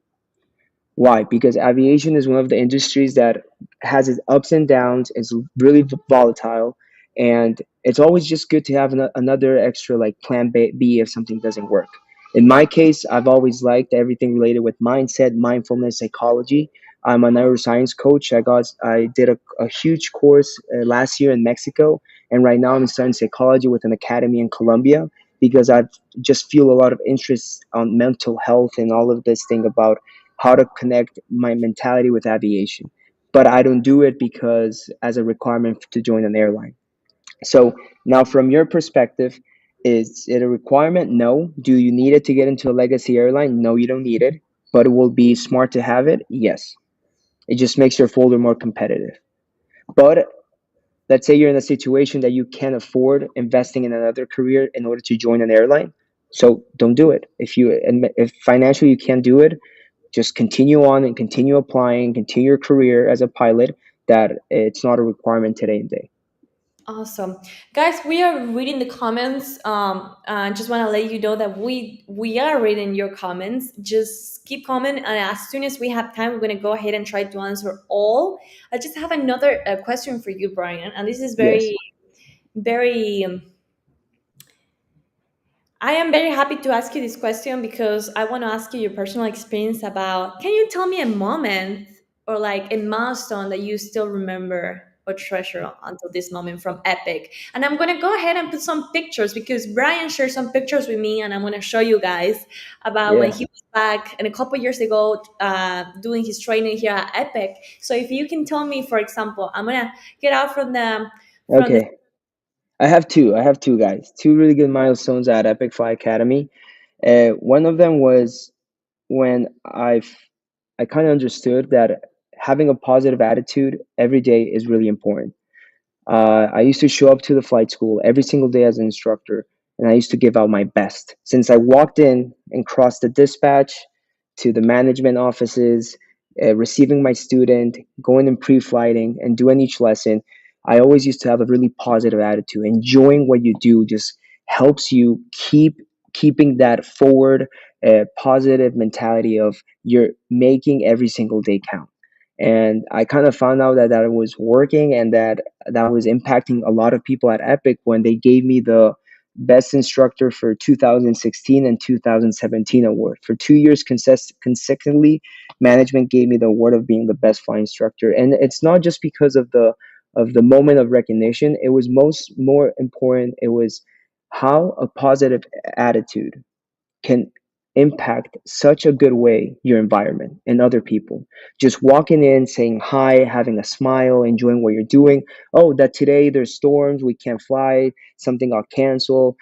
Why? Because aviation is one of the industries that has its ups and downs. It's really volatile, and it's always just good to have another extra like plan B if something doesn't work. In my case, I've always liked everything related with mindset, mindfulness, psychology. I'm a neuroscience coach. I did a huge course last year in Mexico, and right now I'm studying psychology with an academy in Colombia because I just feel a lot of interest on mental health and all of this thing about how to connect my mentality with aviation. But I don't do it because as a requirement to join an airline. So now, from your perspective, is it a requirement? No. Do you need it to get into a legacy airline? No, you don't need it. But it will be smart to have it? Yes. It just makes your folder more competitive. But let's say you're in a situation that you can't afford investing in another career in order to join an airline. So don't do it. If financially you can't do it, just continue on and continue applying, continue your career as a pilot. That it's not a requirement today and day. Awesome, guys. We are reading the comments. Just want to let you know that we are reading your comments. Just keep commenting, and as soon as we have time, we're gonna go ahead and try to answer all. I just have another question for you, Brian, and this is Yes. very. I am very happy to ask you this question because I want to ask you your personal experience about. Can you tell me a moment or like a milestone that you still remember or treasure until this moment from Epic? And I'm going to go ahead and put some pictures because Brian shared some pictures with me, and I'm going to show you guys about when Yeah. he was back and a couple years ago doing his training here at Epic. So if you can tell me, for example, I'm going to get out from the. Okay. I have two. I have two guys. Two really good milestones at Epic Fly Academy. One of them was when I kind of understood that having a positive attitude every day is really important. I used to show up to the flight school every single day as an instructor, and I used to give out my best. Since I walked in and crossed the dispatch to the management offices, receiving my student, going and pre-flighting, and doing each lesson, I always used to have a really positive attitude. Enjoying what you do just helps you keeping that forward, positive mentality of you're making every single day count. And I kind of found out that that was working and that was impacting a lot of people at Epic when they gave me the best instructor for 2016 and 2017 award. For 2 years consecutively, management gave me the award of being the best flying instructor. And it's not just because of the moment of recognition. It was more important. It was how a positive attitude can impact such a good way your environment and other people. Just walking in, saying hi, having a smile, enjoying what you're doing. Oh, that today there's storms, we can't fly, something got canceled,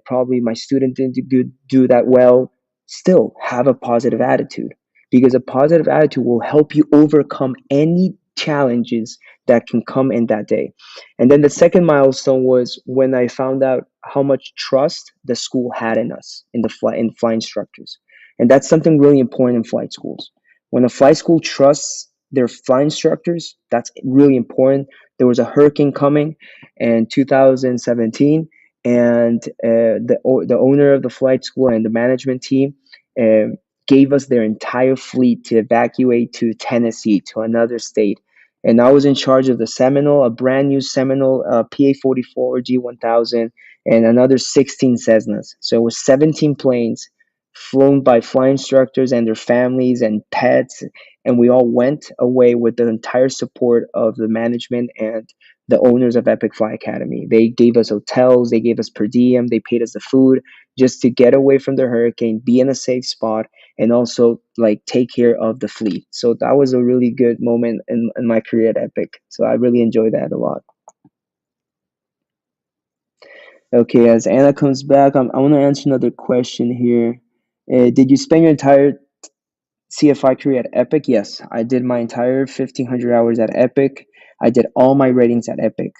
probably my student didn't do that well. Still have a positive attitude because a positive attitude will help you overcome any challenges that can come in that day. And then the second milestone was when I found out how much trust the school had in us, in flight instructors. And that's something really important in flight schools. When a flight school trusts their flight instructors. That's really important. There was a hurricane coming in 2017, and the owner of the flight school and the management team um, gave us their entire fleet to evacuate to Tennessee, to another state. And I was in charge of the Seminole, a brand new Seminole PA-44 G1000, and another 16 Cessnas. So it was 17 planes flown by flight instructors and their families and pets, and we all went away with the entire support of the management and the owners of Epic Fly Academy. They gave us hotels, they gave us per diem, they paid us the food just to get away from the hurricane, be in a safe spot, and also like take care of the fleet. So that was a really good moment in my career at Epic. So I really enjoyed that a lot. Okay, as Anna comes back, I want to answer another question here. Did you spend your entire CFI career at Epic? Yes, I did my entire 1,500 hours at Epic. I did all my ratings at Epic.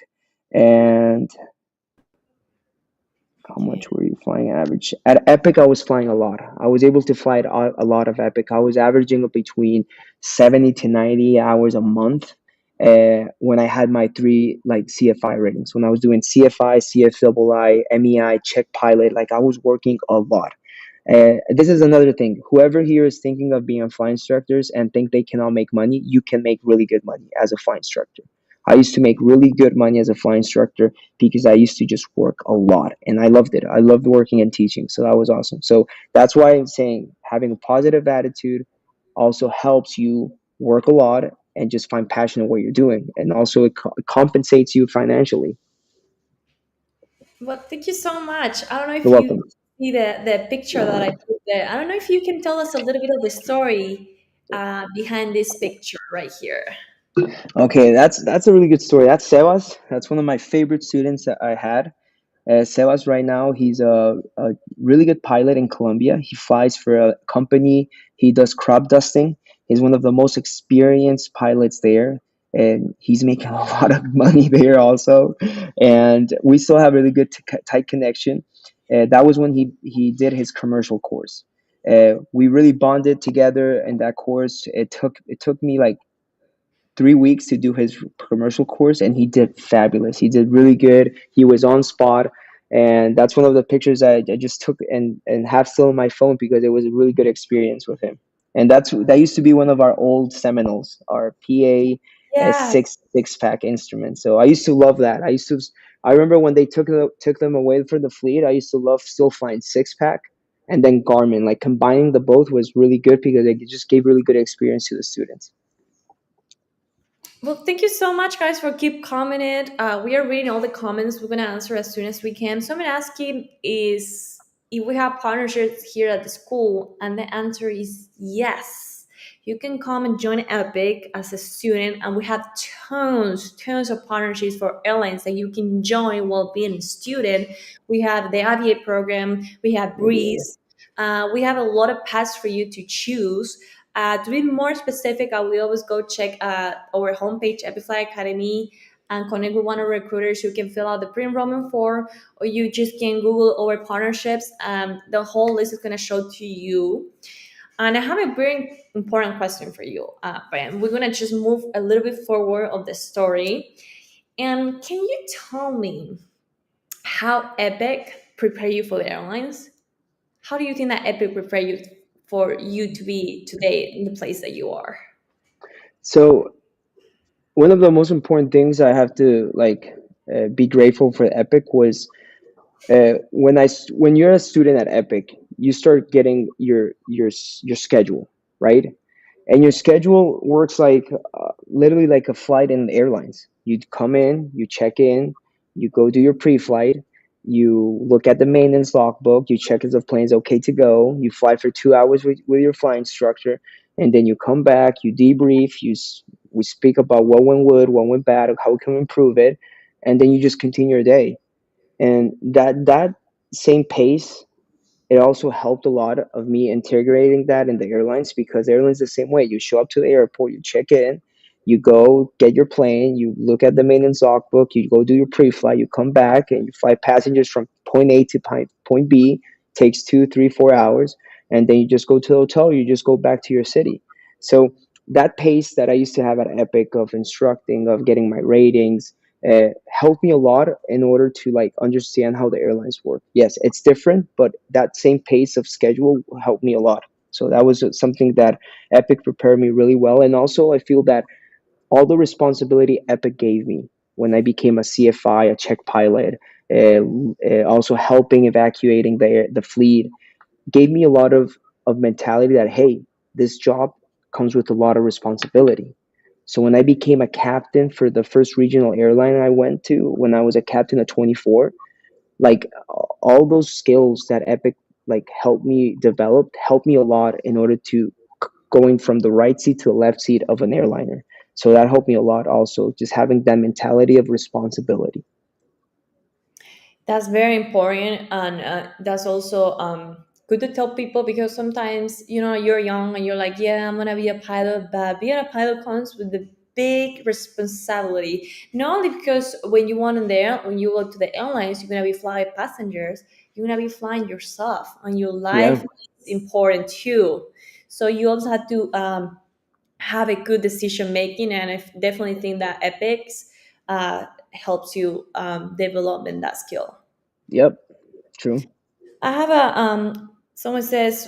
And how Okay. much were you flying average? At Epic, I was flying a lot. I was able to fly a lot of Epic. I was averaging up between 70 to 90 hours a month when I had my three like CFI ratings. When I was doing CFI, CFII, MEI, check pilot, like I was working a lot. This is another thing. Whoever here is thinking of being a flight instructors and think they cannot make money, you can make really good money as a flight instructor. I used to make really good money as a flight instructor because I used to just work a lot and I loved it. I loved working and teaching. So that was awesome. So that's why I'm saying having a positive attitude also helps you work a lot and just find passion in what you're doing. And also it compensates you financially. Well, thank you so much. I don't know You're if you welcome. see the picture that I put there. I don't know if you can tell us a little bit of the story behind this picture right here. Okay, that's a really good story. That's Sebas. That's one of my favorite students that I had. Sebas right now, he's a really good pilot in Colombia. He flies for a company. He does crop dusting. He's one of the most experienced pilots there, and he's making a lot of money there also. And we still have really good tight connection. That was when he did his commercial course. We really bonded together in that course. It took me like 3 weeks to do his commercial course, and he did fabulous. He did really good. He was on spot, and that's one of the pictures I just took and have still on my phone because it was a really good experience with him. And that used to be one of our old Seminoles, our PA Yeah. six pack instrument. So I used to love that. I remember when they took them away for the fleet. I used to love still flying six pack and then Garmin. Like combining the both was really good because it just gave really good experience to the students. Well, thank you so much, guys, for keep commenting. We are reading all the comments. We're gonna answer as soon as we can. So I'm gonna ask you is if we have partnerships here at the school, and the answer is yes. You can come and join Epic as a student, and we have tons of partnerships for airlines that you can join while being a student. We have the Aviate program, we have Breeze, we have a lot of paths for you to choose. To be more specific, I will always go check our homepage, Epifly Academy, and connect with one of our recruiters who can fill out the pre-enrollment form, or you just can Google our partnerships. The whole list is going to show to you. And I have a very important question for you, Brian. We're going to just move a little bit forward of the story. And can you tell me how Epic prepare you for the airlines? How do you think that Epic prepare you for you to be today in the place that you are? So one of the most important things I have to like be grateful for Epic was when you're a student at Epic, you start getting your schedule, right? And your schedule works like literally like a flight in the airlines. You come in, you check in, you go do your pre-flight, you look at the maintenance logbook, you check if the plane's okay to go, you fly for 2 hours with your flying instructor, and then you come back, you debrief, we speak about what went good, what went bad, how we can improve it, and then you just continue your day. And that same pace, it also helped a lot of me integrating that in the airlines because airlines the same way. You show up to the airport, you check in, you go get your plane, you look at the maintenance logbook, you go do your pre-flight, you come back and you fly passengers from point A to point B. Takes 2, 3, 4 hours, and then you just go to the hotel. You just go back to your city. So that pace that I used to have at Epic of instructing, of getting my ratings, helped me a lot in order to like understand how the airlines work. Yes, it's different, but that same pace of schedule helped me a lot. So that was something that Epic prepared me really well. And also, I feel that all the responsibility Epic gave me when I became a CFI, a check pilot, also helping evacuating the fleet, gave me a lot of mentality that, hey, this job comes with a lot of responsibility. So when I became a captain for the first regional airline I went to, when I was a captain at 24, like all those skills that Epic like helped me develop helped me a lot in order to going from the right seat to the left seat of an airliner. So that helped me a lot also, just having that mentality of responsibility. That's very important, and that's also good to tell people, because sometimes you're young and you're like, yeah, I'm gonna be a pilot, but being a pilot comes with the big responsibility. Not only because when you go to the airlines, you're gonna be flying passengers, you're gonna be flying yourself, and your Yeah. life is important too. So you also have to have a good decision making, and I definitely think that Epics helps you develop in that skill. Yep. True. I have a someone says,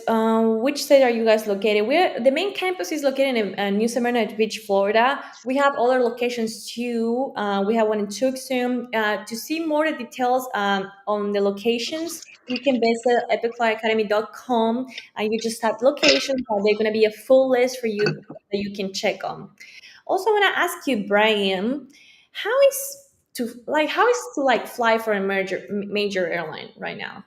which state are you guys located? We're the main campus is located in New Smyrna Beach, Florida. We have other locations too. We have one in Tucson. To see more details on the locations, you can visit epicflyacademy.com, and you just type locations, and they're going to be a full list for you that you can check on. Also, I want to ask you, Brian, how is to like fly for a major airline right now?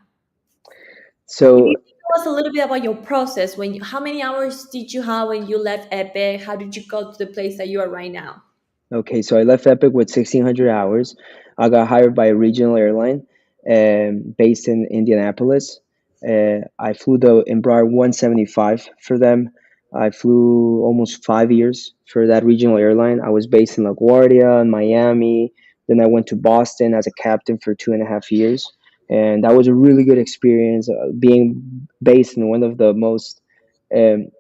If So you tell us a little bit about your process, how many hours did you have when you left Epic? How did you go to the place that you are right now? okay, so I left Epic with 1,600 hours. I got hired by a regional airline based in Indianapolis. I flew the Embraer 175 for them. I flew almost 5 years for that regional airline. I was based in LaGuardia and Miami. Then I went to Boston as a captain for 2.5 years. And that was a really good experience, being based in one of the most um,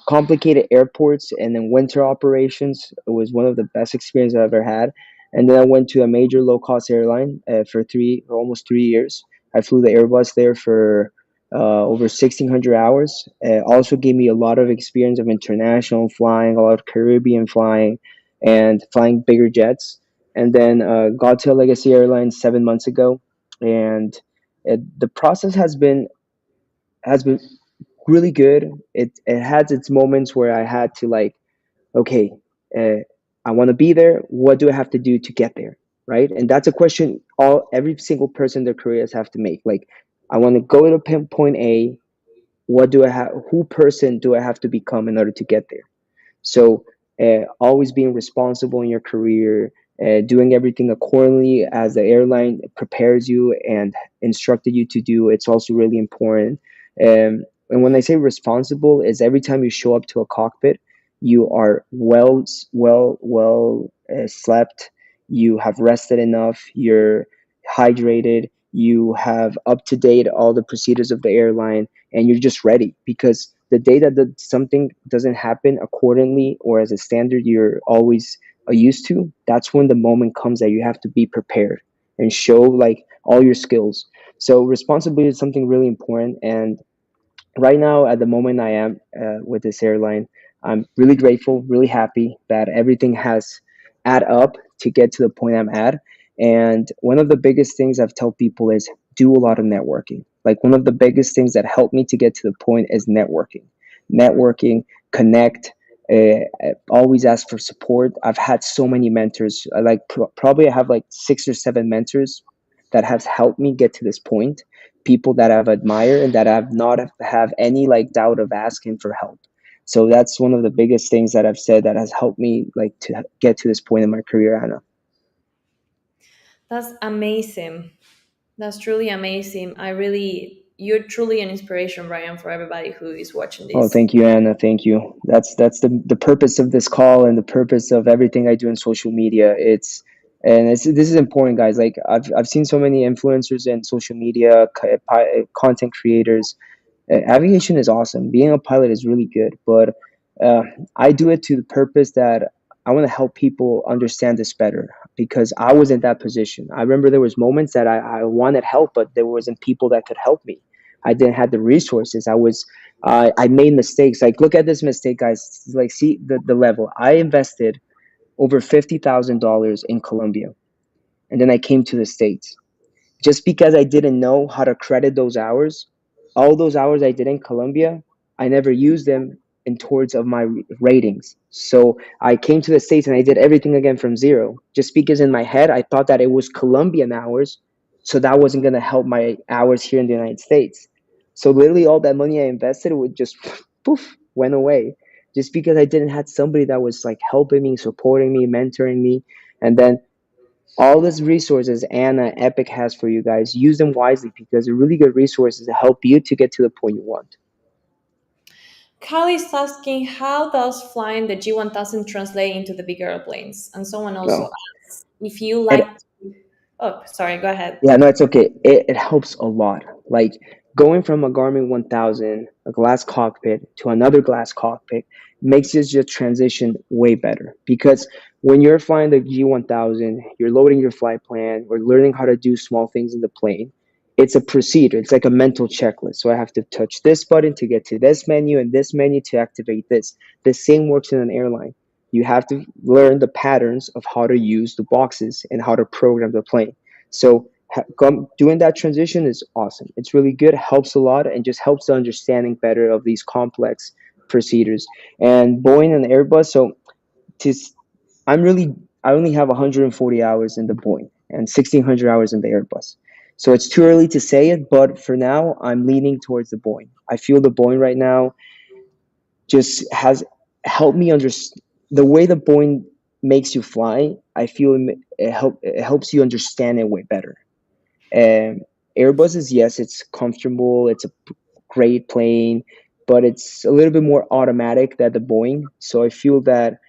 complicated airports and then winter operations. It was one of the best experiences I ever had. And then I went to a major low cost airline for almost 3 years. I flew the Airbus there for over 1,600 hours. Also gave me a lot of experience of international flying, a lot of Caribbean flying, and flying bigger jets. And then got to a Legacy Airlines 7 months ago, and the process has been really good. It has its moments where I had to like, okay, uh, I want to be there. What do I have to do to get there? Right, and that's a question every single person in their careers have to make. Like, I want to go to point A. What do I have? Who person do I have to become in order to get there? So always being responsible in your career, doing everything accordingly as the airline prepares you and instructed you to do. It's also really important. And when I say responsible, is every time you show up to a cockpit, you are well slept. You have rested enough. You're hydrated. You have up to date all the procedures of the airline, and you're just ready, because the day that something doesn't happen accordingly or as a standard you're always used to, that's when the moment comes that you have to be prepared and show like all your skills. So responsibility is something really important. And right now at the moment I am with this airline, I'm really grateful, really happy that everything has add up to get to the point I'm at. And one of the biggest things I've told people is do a lot of networking. Like, one of the biggest things that helped me to get to the point is networking, connect, always ask for support. I've had so many mentors. Probably I have like 6 or 7 mentors that have helped me get to this point, people that I've admired and that I've not have any like doubt of asking for help. So that's one of the biggest things that I've said that has helped me like to get to this point in my career, Anna. That's amazing. That's truly amazing. You're truly an inspiration, Brian, for everybody who is watching Oh, this. thank you, Anna. Thank you. That's the purpose of this call and the purpose of everything I do in social media. This is important, guys. Like, I've seen so many influencers and social media content creators. Aviation is awesome. Being a pilot is really good, but Uh, I do it to the purpose that I want to help people understand this better because I was in that position. I remember there was moments that I wanted help, but there wasn't people that could help me. I didn't have the resources. I made mistakes. Like, look at this mistake, guys. Like, see the level. I invested over $50,000 in Colombia, and then I came to the States just because I didn't know how to credit those hours. All those hours I did in Colombia, I never used them in towards of my ratings. So I came to the States and I did everything again from zero. Just because in my head I thought that it was Colombian hours, so that wasn't gonna help my hours here in the United States. So literally all that money I invested would just poof went away. Just because I didn't have somebody that was like helping me, supporting me, mentoring me. And then all these resources Anna Epic has for you guys, use them wisely because they're really good resources to help you to get to the point you want. Kali is asking, how does flying the G1000 translate into the big airplanes? And someone also No. asks, if you like. And Oh, sorry, go ahead. yeah, no, it's okay. It helps a lot. Like going from a Garmin 1000, a glass cockpit, to another glass cockpit makes this just transition way better. Because when you're flying the G1000, you're loading your flight plan, or learning how to do small things in the plane. It's a procedure. It's like a mental checklist. So I have to touch this button to get to this menu and this menu to activate this. The same works in an airline. You have to learn the patterns of how to use the boxes and how to program the plane. So doing that transition is awesome. It's really good, helps a lot, and just helps the understanding better of these complex procedures. And Boeing and Airbus, so to, I'm really, I only have 140 hours in the Boeing and 1,600 hours in the Airbus. So it's too early to say it, but for now, I'm leaning towards the Boeing. I feel the Boeing right now just has helped me understand the way the Boeing makes you fly. I feel it helps you understand it way better. And Airbus is, yes, it's comfortable, it's a great plane, but it's a little bit more automatic than the Boeing. So I feel that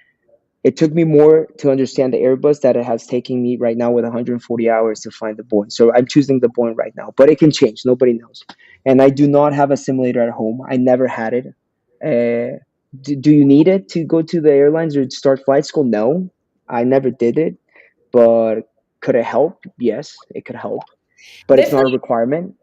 it took me more to understand the Airbus that it has taken me right now with 140 hours to find the Boeing. So I'm choosing the Boeing right now, but it can change. Nobody knows. And I do not have a simulator at home. I never had it. Do you need it to go to the airlines or start flight school? No, I never did it. But could it help? Yes, it could help, but it's not a Definitely. requirement.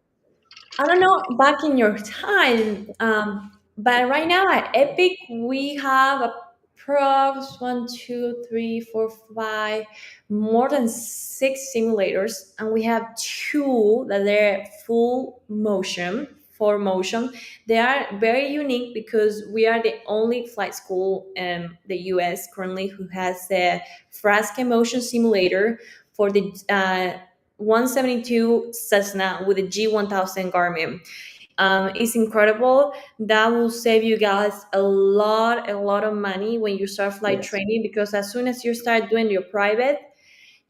I don't know back in your time, but right now at Epic we have approx one, two, three, four, five, more than six simulators, and we have two that they're full motion, for motion. They are very unique because we are the only flight school in the U.S. currently who has the Frasca motion simulator for the 172 Cessna with a G1000 Garmin. It's incredible. That will save you guys a lot of money when you start flight Yes. training, because as soon as you start doing your private,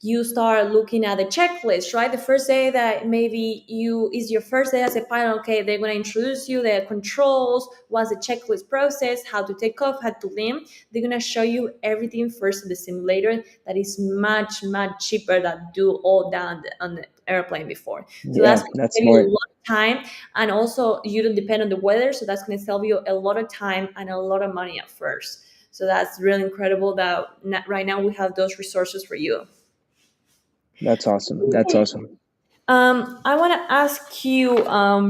you start looking at the checklist, right? The first day that maybe you is your first day as a pilot, okay, they're going to introduce you the controls, what's the checklist process, how to take off, how to land. They're going to show you everything first in the simulator. That is much cheaper than do all that on the airplane before. So that's Yeah, going to that's save you a smart. lot of time, and also you don't depend on the weather, so that's going to save you a lot of time and a lot of money at first. So that's really incredible that right now we have those resources for you. That's awesome. That's awesome. I want to ask you,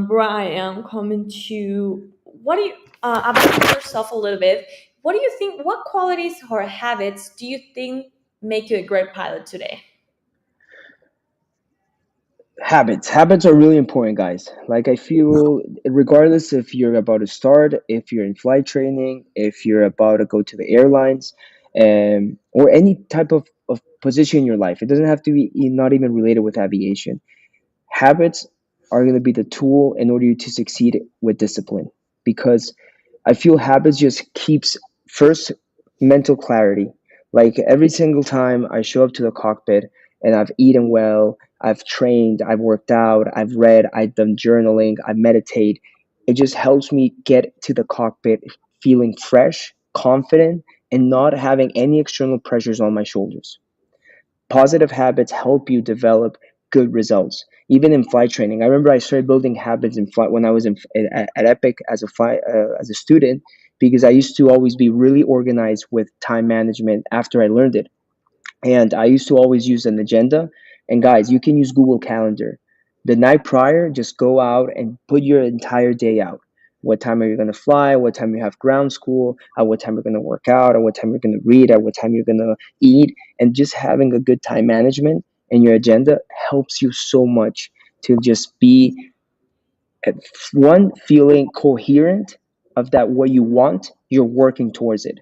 Brian, coming to what do you about yourself a little bit? What do you think? What qualities or habits do you think make you a great pilot today? Habits are really important, guys. Like, I feel regardless if you're about to start, if you're in flight training, if you're about to go to the airlines, or any type of position in your life, it doesn't have to be not even related with aviation. Habits are going to be the tool in order to succeed with discipline, because I feel habits just keeps first mental clarity. Like every single time I show up to the cockpit and I've eaten well, I've trained, I've worked out, I've read, I've done journaling, I meditate. It just helps me get to the cockpit feeling fresh, confident, and not having any external pressures on my shoulders. Positive habits help you develop good results, even in flight training. I remember I started building habits in flight when I was at Epic as a student, because I used to always be really organized with time management after I learned it. And I used to always use an agenda. And guys, you can use Google Calendar. The night prior, just go out and put your entire day out. What time are you going to fly? What time you have ground school? At what time you're going to work out? At what time you're going to read? At what time you're going to eat? And just having a good time management in your agenda helps you so much to just be at one, feeling coherent of that what you want, you're working towards it.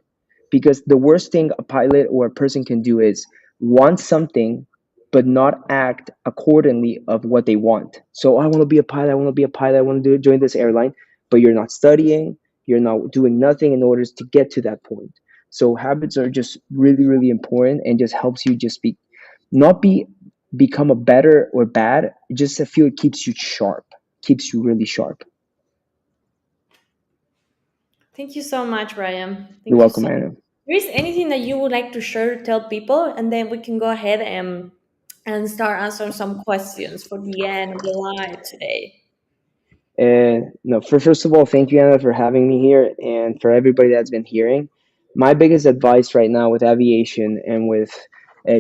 Because the worst thing a pilot or a person can do is want something but not act accordingly of what they want. So I want to be a pilot, I want to be a pilot, I want to join this airline, but you're not studying, you're not doing nothing in order to get to that point. So habits are just really, really important and just helps you just be not be become a better or bad. Just I feel it keeps you sharp, keeps you really sharp. Thank you so much, Brian. You're Thank you welcome, so much. Anna. There is anything that you would like to share, tell people, and then we can go ahead and start answering some questions for the end of the live today. And no, first of all, thank you, Anna, for having me here, and for everybody that's been hearing. My biggest advice right now with aviation and with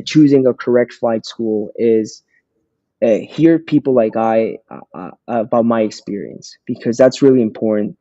choosing a correct flight school is hear people like about my experience, because that's really important.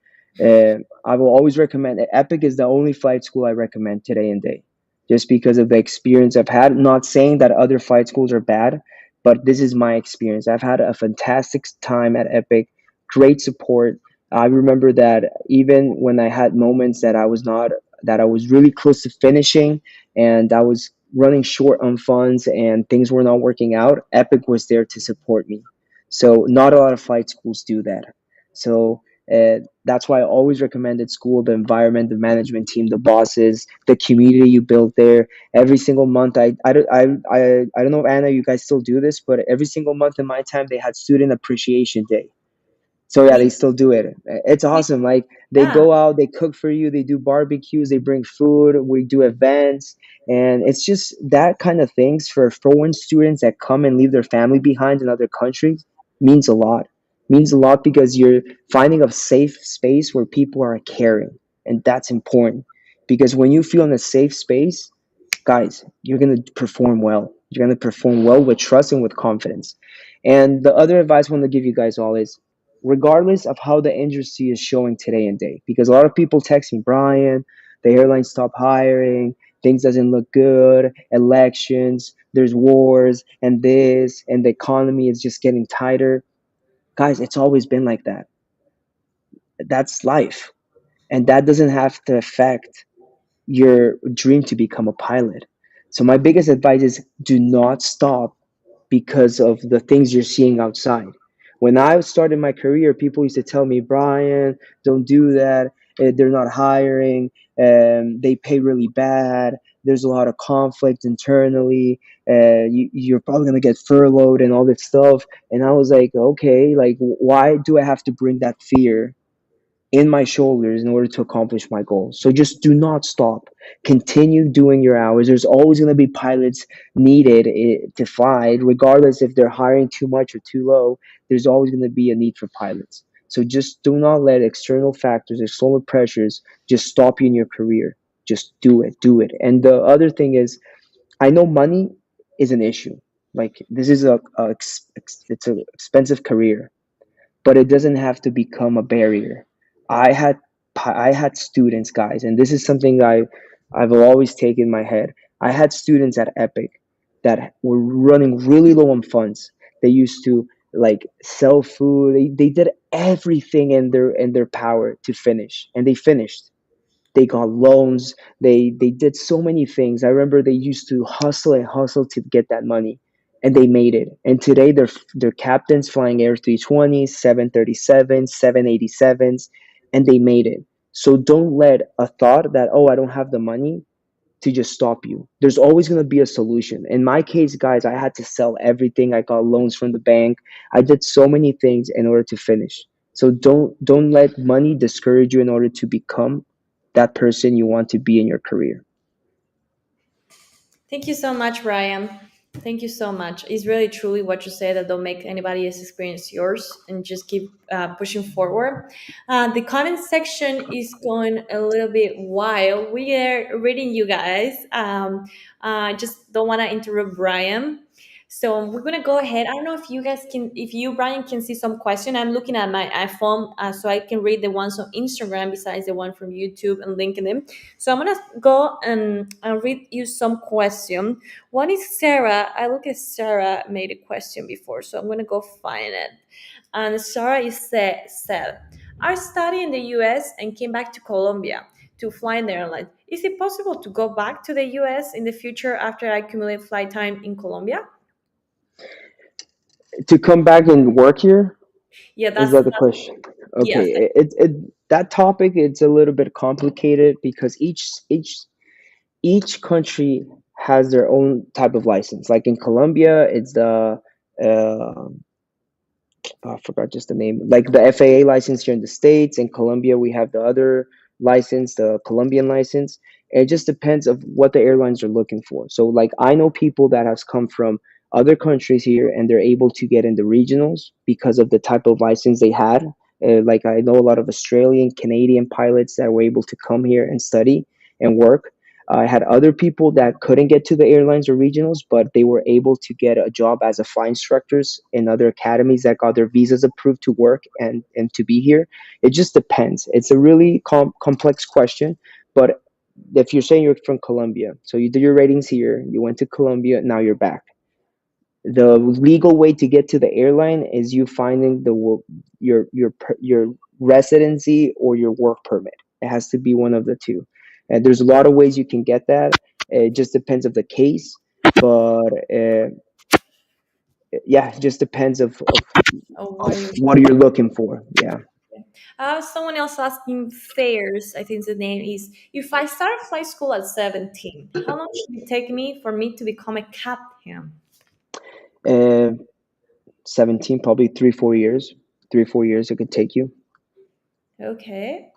I will always recommend Epic is the only flight school I recommend today and day, just because of the experience I've had. Not saying that other flight schools are bad, but this is my experience. I've had a fantastic time at Epic, great support. I remember that even when I had moments that I was not, that I was really close to finishing, and I was running short on funds and things were not working out, Epic was there to support me. So not a lot of flight schools do that. So that's why I always recommended school, the environment, the management team, the bosses, the community you build there. Every single month, I don't know, Anna, you guys still do this, but every single month in my time, they had Student Appreciation Day. So yeah, Me, they still do it. It's me, awesome. Like they yeah. go out, they cook for you, they do barbecues, they bring food, we do events, and it's just that kind of things for foreign students that come and leave their family behind in other countries means a lot. Means a lot because you're finding a safe space where people are caring, and that's important. Because when you feel in a safe space, guys, you're going to perform well. You're going to perform well with trust and with confidence. And the other advice I want to give you guys all is, regardless of how the industry is showing today and day, because a lot of people text me, Brian, the airline stopped hiring, things doesn't look good, elections, there's wars, and this, and the economy is just getting tighter. Guys, it's always been like that. That's life. And that doesn't have to affect your dream to become a pilot. So my biggest advice is do not stop because of the things you're seeing outside. When I started my career, people used to tell me, Brian, don't do that. They're not hiring. They pay really bad. There's a lot of conflict internally. You're probably going to get furloughed and all this stuff. And I was like, okay, like, why do I have to bring that fear in my shoulders in order to accomplish my goals? So just do not stop. Continue doing your hours. There's always going to be pilots needed to fly, regardless if they're hiring too much or too low. There's always going to be a need for pilots. So just do not let external factors, external pressures, just stop you in your career. Just do it, do it. And the other thing is, I know money is an issue. Like this is it's an expensive career, but it doesn't have to become a barrier. I had I had students, guys, and this is something I've always taken in my head. I had students at Epic that were running really low on funds. They used to like sell food. They did everything in their power to finish, and they finished. They got loans. They did so many things. I remember they used to hustle and hustle to get that money, and they made it. And today they're captains flying Air 320s, 737s, 787s, and they made it. So don't let a thought that, oh, I don't have the money, to just stop you. There's always going to be a solution. In my case, guys, I had to sell everything. I got loans from the bank. I did so many things in order to finish. So don't let money discourage you in order to become that person you want to be in your career. Thank you so much, Brian. Thank you so much. It's really truly what you say that don't make anybody else's experience yours and just keep pushing forward. The comment section is going a little bit wild. We are reading you guys. Just don't want to interrupt Brian. So we're gonna go ahead. I don't know if you guys can, if you Brian can see some question. I'm looking at my iPhone so I can read the ones on Instagram besides the one from YouTube and linking them. So I'm gonna go and read you some question. One is Sarah. I look at Sarah made a question before, so I'm gonna go find it. And Sarah said, I studied in the US and came back to Colombia to fly in the airline. Is it possible to go back to the US in the future after I accumulate flight time in Colombia? To come back and work here, Yeah, is that's that the question? Okay, yes. that topic, it's a little bit complicated because each country has their own type of license. Like in Colombia, it's the uh, I forgot just the name. Like the FAA license here in the States. In Colombia, we have the other license, the Colombian license. It just depends of what the airlines are looking for. So like I know people that has come from other countries here and they're able to get in the regionals because of the type of license they had. Like I know a lot of Australian, Canadian pilots that were able to come here and study and work. I had other people that couldn't get to the airlines or regionals, but they were able to get a job as a flight instructors in other academies that got their visas approved to work and to be here. It just depends. It's a really complex question, but if you're saying you're from Colombia, so you did your ratings here, you went to Colombia, now you're back. The legal way to get to the airline is you finding your residency or your work permit. It has to be one of the two. And there's a lot of ways you can get that. It just depends of the case, but yeah, it just depends Oh, of what you what you're looking for. Yeah. someone else asking fares, I think the name is, if I start flight school at 17, how long should it take me for me to become a captain? And 17, probably 3 4 years. 3 4 years it could take you. Okay.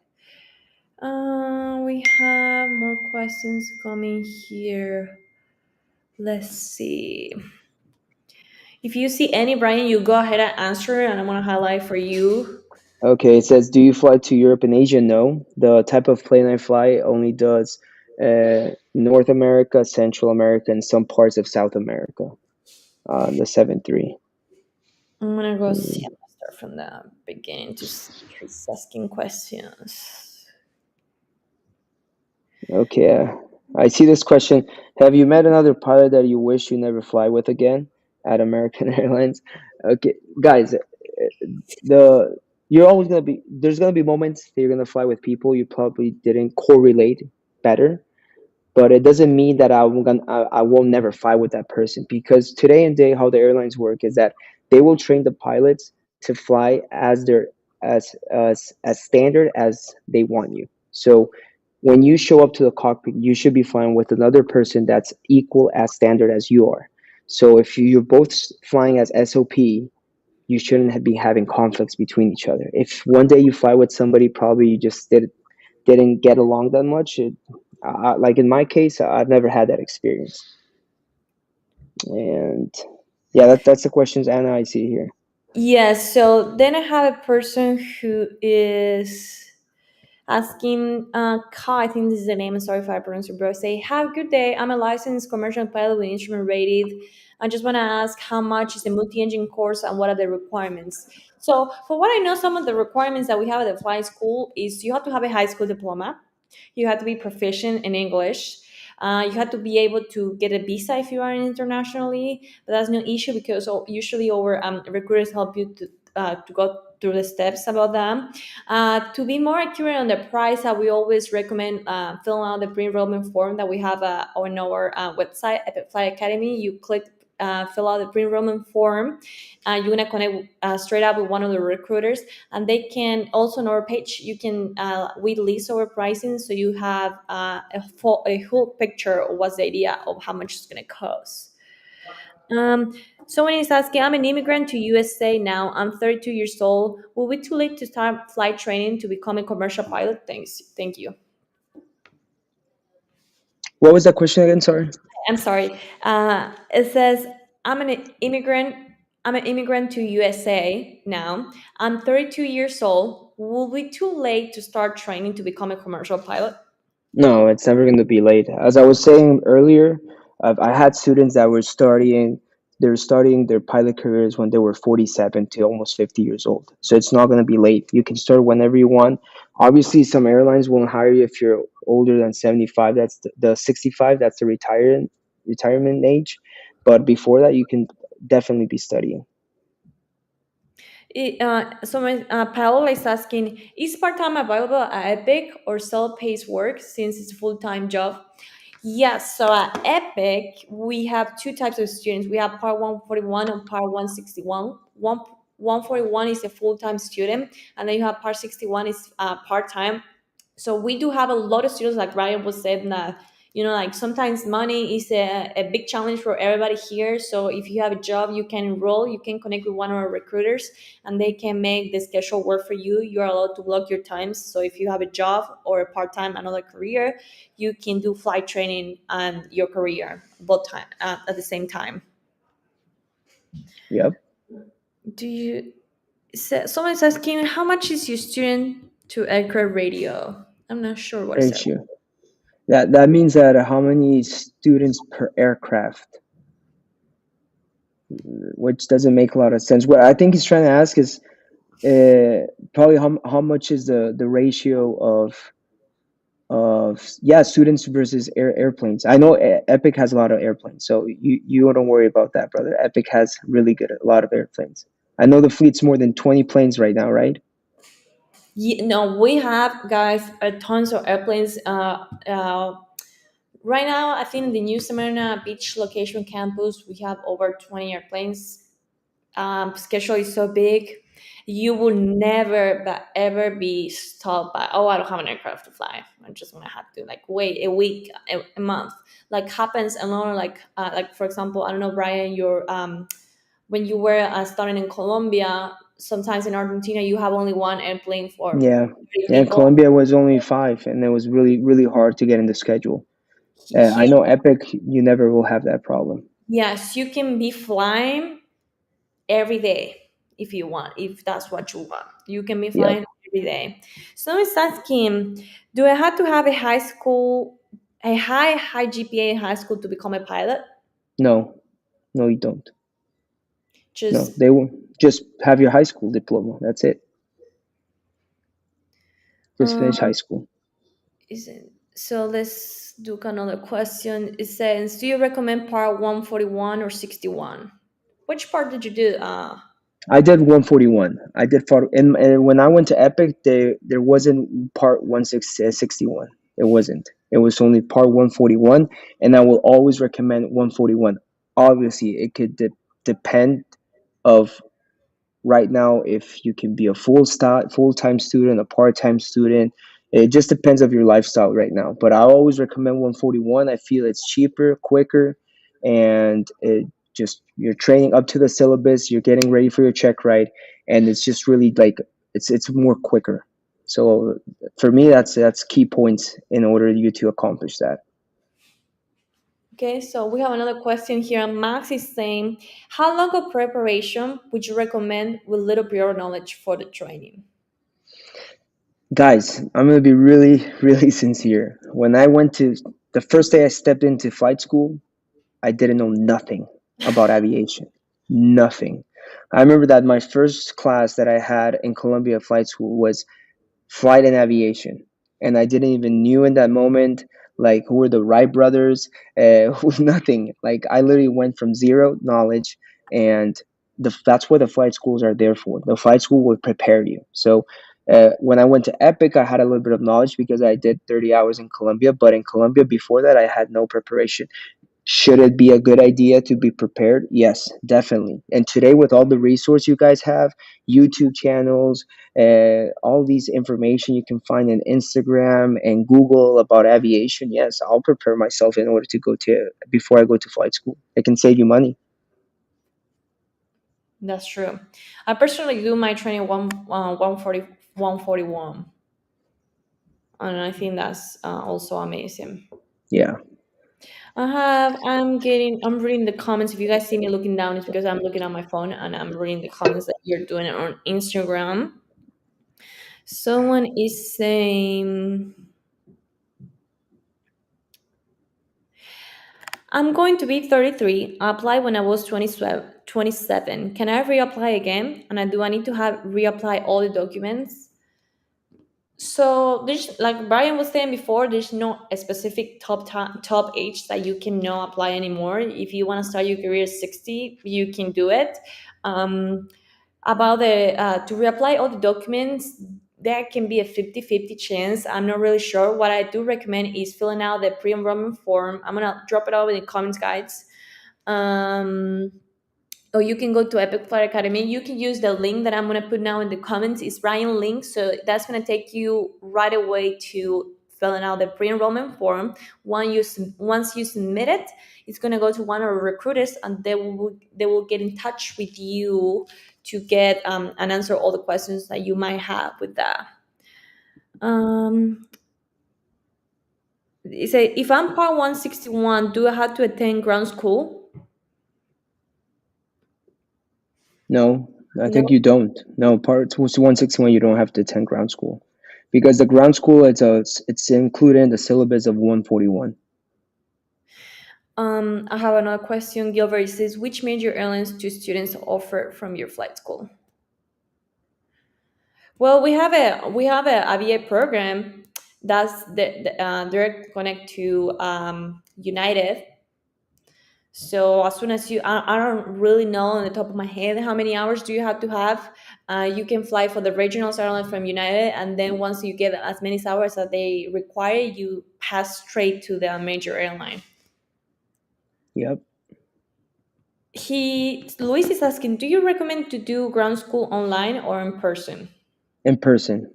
We have more questions coming here. Let's see. If you see any, Brian, you go ahead and answer, and I'm gonna highlight for you. Okay, it says, do you fly to Europe and Asia? No. The type of plane I fly only does North America, Central America, and some parts of South America. The 7-3. I'm gonna go see. Mm, I'm gonna start from the beginning to see who's asking questions. okay, I see this question. Have you met another pilot that you wish you never fly with again at American Airlines? Okay, guys, the you're always gonna be there's gonna be moments that you're gonna fly with people you probably didn't correlate better, but it doesn't mean that I will never fly with that person, because today and day how the airlines work is that they will train the pilots to fly as their as standard as they want you. So when you show up to the cockpit, you should be flying with another person that's equal as standard as you are. So if you're both flying as SOP, you shouldn't be having conflicts between each other. If one day you fly with somebody, probably you just didn't get along that much. Like in my case, I've never had that experience. And yeah, that's the questions Anna I see here. Yes. So then I have a person who is asking Ka, I think this is the name. I'm sorry if I pronounce it wrong. Say, have a good day. I'm a licensed commercial pilot with instrument rated. I just want to ask how much is the multi-engine course and what are the requirements. So, for what I know, some of the requirements that we have at the flight school is you have to have a high school diploma. You have to be proficient in English. You have to be able to get a visa if you are internationally, but that's no issue because usually our recruiters help you to go through the steps about them. To be more accurate on the price, we always recommend filling out the pre-enrollment form that we have on our website at Fly Academy. You click fill out the pre-enrollment form. You're gonna connect straight up with one of the recruiters, and they can also on our page. You can we list our pricing, so you have a whole picture of what's the idea of how much it's gonna cost. Um, Someone is asking, I'm an immigrant to USA now. I'm 32 years old. Will it be too late to start flight training to become a commercial pilot? Thanks. Thank you. What was that question again? Sorry. I'm sorry. It says, I'm an immigrant. I'm an immigrant to USA now. I'm 32 years old. Will be too late to start training to become a commercial pilot? No, it's never going to be late. As I was saying earlier, I had students that were starting. They were starting their pilot careers when they were 47 to almost 50 years old. So it's not going to be late. You can start whenever you want. Obviously, some airlines won't hire you if you're older than 75. That's the 65. That's the retirement age. But before that, you can definitely be studying. Paola is asking, is part-time available at Epic or self-paced work since it's a full-time job? Yes, so at Epic, we have two types of students. We have Part 141 and Part 161. 141 is a full-time student, and then you have Part 61 is part-time. So we do have a lot of students, like Ryan was saying, that like sometimes money is a big challenge for everybody here. So if you have a job, you can enroll, you can connect with one of our recruiters, and they can make the schedule work for you. You are allowed to block your times. So if you have a job or a part-time another career, you can do flight training and your career both time at the same time. Yep. Do you Someone's asking, how much is your student to aircraft radio? I'm not sure what is that. Ratio. That means that how many students per aircraft, which doesn't make a lot of sense. What I think he's trying to ask is probably how much is the ratio of yeah, students versus airplanes. I know Epic has a lot of airplanes, so you don't worry about that, brother. Epic has really good a lot of airplanes. I know the fleet's more than 20 planes right now, right? No, we have guys tons of airplanes. Right now, I think the New Smyrna Beach location campus, we have over 20 airplanes. Schedule is so big, you will never but ever be stopped by, oh, I don't have an aircraft to fly. I'm just gonna have to like wait a week, a month. Like happens a lot. Like for example, I don't know, Brian, your when you were starting in Colombia, sometimes in Argentina, you have only one airplane for Yeah. you Yeah, need in Colombia was only five, and it was really, really hard to get in the schedule. I here. know Epic, you never will have that problem. Yes, you can be flying every day if you want, if that's what you want. You can be Yep. flying every day. So it's asking, do I have to have a high GPA in high school to become a pilot? No, no, you don't. No, Just they will just have your high school diploma. That's it. Just finish high um, school. is it, so let's do another question. It says, do you recommend part 141 or 61? Which part did you do? I did 141. I did part, and when I went to Epic, there wasn't part 161. It wasn't. It was only part 141, and I will always recommend 141. Obviously, it could depend of right now if you can be a full-time student, a part-time student. It just depends of your lifestyle right now, but I always recommend 141. I feel it's cheaper, quicker, and it just you're training up to the syllabus, you're getting ready for your check ride, and it's just really like it's more quicker. So for me, that's key points in order you to accomplish that. Okay, so we have another question here. Max is saying, how long of preparation would you recommend with little prior knowledge for the training? Guys, I'm gonna be really, really sincere. When I went to the first day I stepped into flight school, I didn't know nothing about aviation. Nothing. I remember that my first class that I had in Columbia Flight School was flight and aviation, and I didn't even knew in that moment like who were the Wright brothers, nothing. Like I literally went from zero knowledge, and that's what the flight schools are there for. The flight school will prepare you. So when I went to Epic, I had a little bit of knowledge because I did 30 hours in Columbia, but in Columbia before that, I had no preparation. Should it be a good idea to be prepared? Yes, definitely. And today, with all the resource you guys have, YouTube channels, all these information you can find in Instagram and Google about aviation, yes, I'll prepare myself in order to go to before I go to flight school. It can save you money. That's true. I personally do my training 141, and I think that's also amazing. Yeah. I'm reading the comments. If you guys see me looking down, it's because I'm looking at my phone and I'm reading the comments that you're doing on Instagram. Someone is saying, I'm going to be 33. I applied when I was 27. Can I reapply again? And do I need to have reapply all the documents? So there's, like Brian was saying before, there's no a specific top age that you cannot apply anymore. If you want to start your career at 60, you can do it. Um, about the to reapply all the documents, there can be a 50-50 chance. I'm not really sure. What I do recommend is filling out the pre-enrollment form. I'm gonna drop it over in the comments, guys. um or you can go to Epic Flight Academy. You can use the link that I'm going to put now in the comments. It's Ryan link. So that's going to take you right away to filling out the pre-enrollment form. Once you submit it, it's going to go to one of our recruiters, and they will get in touch with you to get and answer all the questions that you might have with that. Um, it say, if I'm part 161, do I have to attend ground school? No, I think No. you don't. No, part 161 you don't have to attend ground school because the ground school it's included in the syllabus of 141. I have another question. Gilbert, it says, which major airlines do students offer from your flight school? Well, we have a aviate program that's the direct connect to United. So as soon as I don't really know on the top of my head how many hours do you have to have. You can fly for the regional airline from United, and then once you get as many hours that they require, you pass straight to the major airline. Yep, Luis is asking, do you recommend to do ground school online or in person? in person.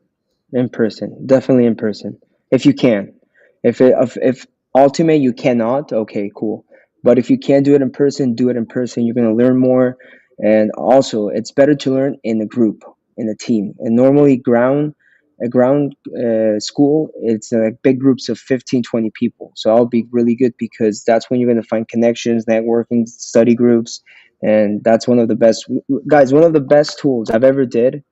In person, definitely in person, if you can. If ultimate you cannot, okay, cool. But if you can do it in person, do it in person. You're gonna learn more, and also it's better to learn in a group, in a team. And normally a ground school, it's like big groups of 15, 20 people. So I'll be really good because that's when you're gonna find connections, networking, study groups, and that's one of the best guys. One of the best tools I've ever did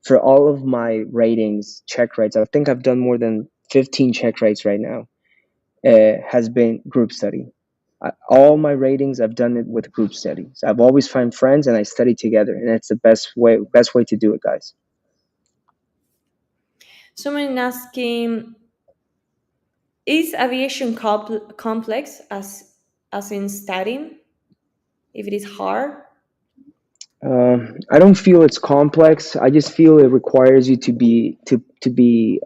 for all of my ratings, check writes, I think I've done more than 15 check writes right now, has been group study. All my ratings, I've done it with group studies. I've always find friends and I study together, and it's the best way to do it, guys. Someone asking, is aviation complex as in studying? If it is hard? I don't feel it's complex. I just feel it requires you to be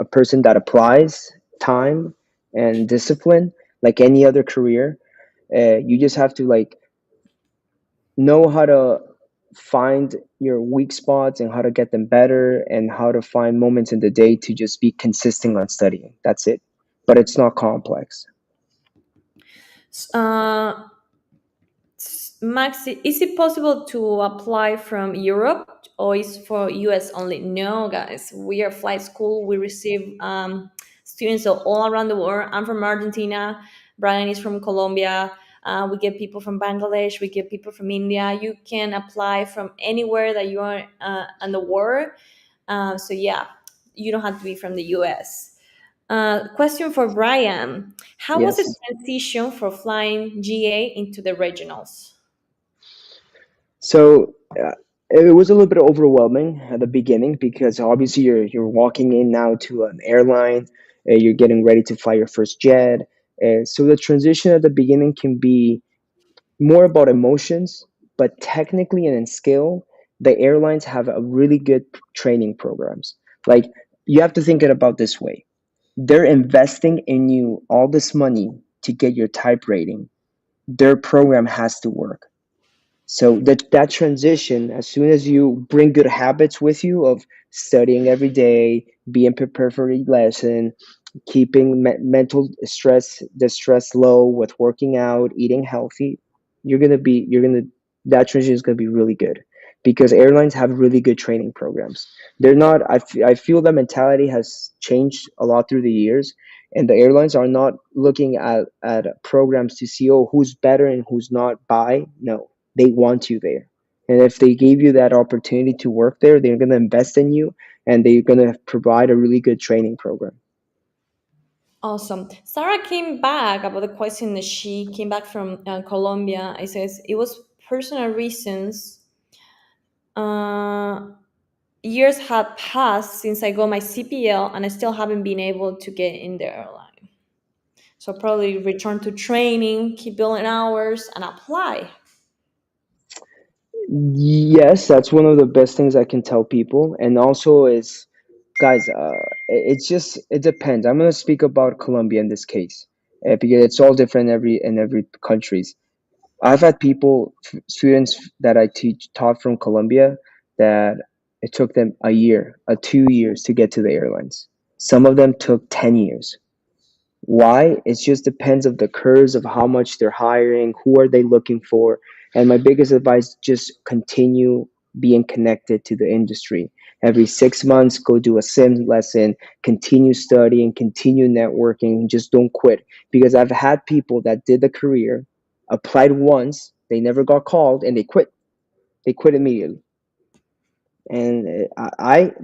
a person that applies time and discipline like any other career. You just have to like know how to find your weak spots and how to get them better and how to find moments in the day to just be consistent on studying. That's it. But it's not complex. Uh, Max, is it possible to apply from Europe or is for US only? No, guys. We are flight school. We receive students of all around the world. I'm from Argentina. Brian is from Colombia. We get people from Bangladesh. We get people from India. You can apply from anywhere that you are in the world. So yeah, you don't have to be from the US. Question for Brian. How was the Yes. transition for flying GA into the regionals? So it was a little bit overwhelming at the beginning because obviously you're walking in now to an airline, you're getting ready to fly your first jet. So the transition at the beginning can be more about emotions, but technically and in skill, the airlines have a really good training programs. Like you have to think it about this way. They're investing in you all this money to get your type rating. Their program has to work. So that transition, as soon as you bring good habits with you of studying every day, being prepared for each lesson, keeping mental stress the stress low with working out, eating healthy, you're gonna that transition is gonna be really good because airlines have really good training programs. They're not. I feel the mentality has changed a lot through the years. And the airlines are not looking at programs to see, oh, who's better and who's not by. No, they want you there. And if they gave you that opportunity to work there, they're going to invest in you and they're going to provide a really good training program. Awesome. Sarah came back about the question that she came back from Colombia. I says it was personal reasons. Uh, Years have passed since I got my CPL, and I still haven't been able to get in the airline. So probably return to training, keep building hours, and apply. Yes, that's one of the best things I can tell people. And also is, guys, it's just, it depends. I'm going to speak about Colombia in this case, because it's all different in every countries. I've had people, students that I teach taught from Colombia, that it took them a year, 2 years to get to the airlines. Some of them took 10 years. Why? It just depends of the curves of how much they're hiring, who are they looking for. And my biggest advice, just continue being connected to the industry. Every 6 months, go do a sim lesson, continue studying, continue networking, just don't quit. Because I've had people that did the career, applied once, they never got called, and they quit. They quit immediately. And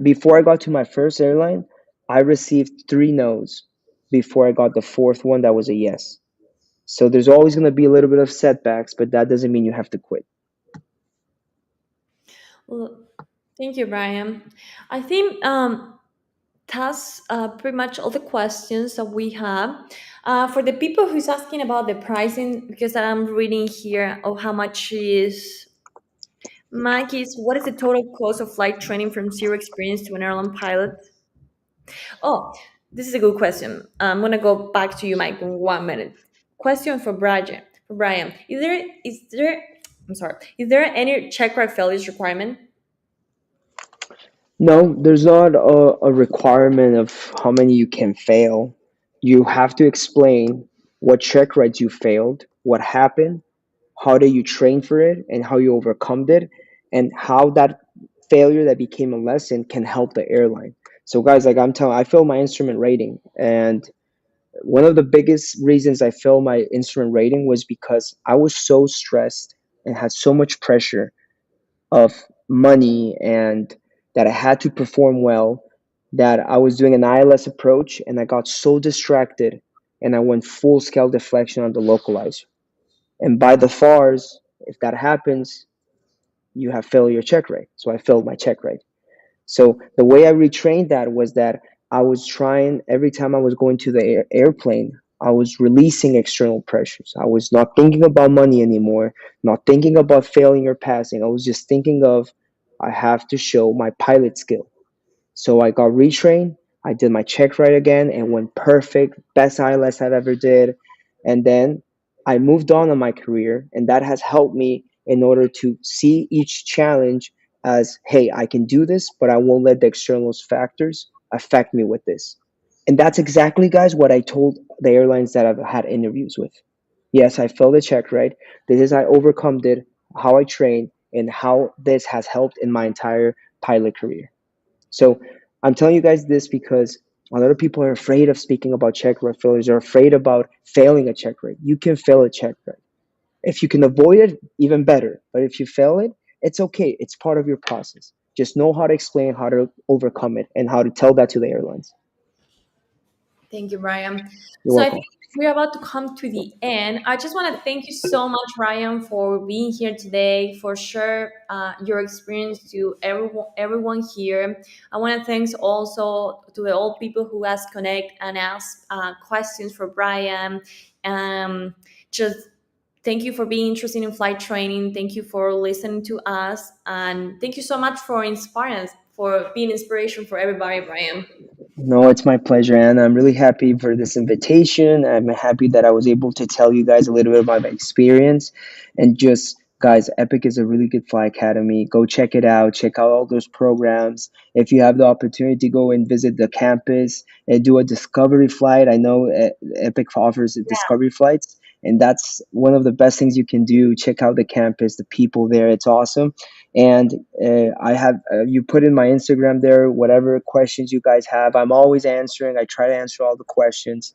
before I got to my first airline, I received three no's before I got the fourth one that was a yes. So there's always going to be a little bit of setbacks, but that doesn't mean you have to quit. Well, thank you, Brian. I think that's pretty much all the questions that we have. For the people who's asking about the pricing, because I'm reading here of how much is Mike is what is the total cost of flight training from zero experience to an airline pilot? Oh, this is a good question. I'm gonna go back to you, Mike, in 1 minute. Question for Brian. For Brian, is there? I'm sorry. Is there any check ride failures requirement? No, there's not a requirement of how many you can fail. You have to explain what check rides you failed, what happened, how did you train for it, and how you overcome it, and how that failure that became a lesson can help the airline. So, guys, like I'm telling, I failed my instrument rating, and one of the biggest reasons I failed my instrument rating was because I was so stressed and had so much pressure of money and that I had to perform well, that I was doing an ILS approach and I got so distracted and I went full scale deflection on the localizer. And by the FARs, if that happens, you have failure check rate. So I failed my check rate. So the way I retrained that was that I was trying, every time I was going to the airplane, I was releasing external pressures. I was not thinking about money anymore, not thinking about failing or passing. I was just thinking of, I have to show my pilot skill. So I got retrained. I did my check right again and went perfect, best ILS I've ever did. And then I moved on in my career, and that has helped me in order to see each challenge as, hey, I can do this, but I won't let the external factors affect me with this. And that's exactly, guys, what I told the airlines that I've had interviews with. Yes, I failed the check right. This is I overcome it, how I train, and how this has helped in my entire pilot career. So I'm telling you guys this because a lot of people are afraid of speaking about check rate failures. They're afraid about failing a check rate. You can fail a check rate. If you can avoid it, even better. But if you fail it, it's okay. It's part of your process. Just know how to explain how to overcome it and how to tell that to the airlines. Thank you, Brian. You're So I welcome. think we're about to come to the end. I just want to thank you so much, Brian, for being here today, for share your experience to everyone here. I want to thanks also to the old people who has connect and asked questions for Brian. Just thank you for being interested in flight training. Thank you for listening to us, and thank you so much for inspiring us, for being inspiration for everybody, Brian. No, it's my pleasure, Anna. I'm really happy for this invitation. I'm happy that I was able to tell you guys a little bit about my experience. And just, guys, Epic is a really good fly academy. Go check it out. Check out all those programs. If you have the opportunity to go and visit the campus and do a discovery flight, I know Epic offers discovery flights. and that's one of the best things you can do. Check out the campus, the people there, it's awesome. And I have you put in my Instagram there, whatever questions you guys have, I'm always answering. I try to answer all the questions,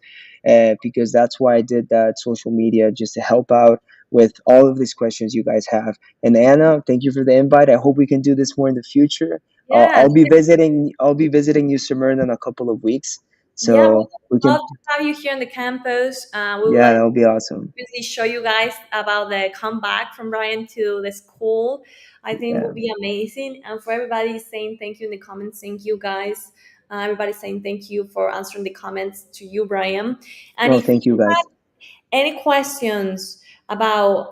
because that's why I did that social media, just to help out with all of these questions you guys have. And Anna, thank you for the invite. I hope we can do this more in the future. Yes, I'll be visiting you, Smyrna, in a couple of weeks, yeah, we so we would love can. to have you here on the campus. We would Yeah, like that'll be awesome. obviously show you guys about the comeback from Brian to the school. I think Yeah. will be amazing. And for everybody saying thank you in the comments, thank you guys. Everybody saying thank you for answering the comments to you, Brian. And No, if thank you guys. any questions about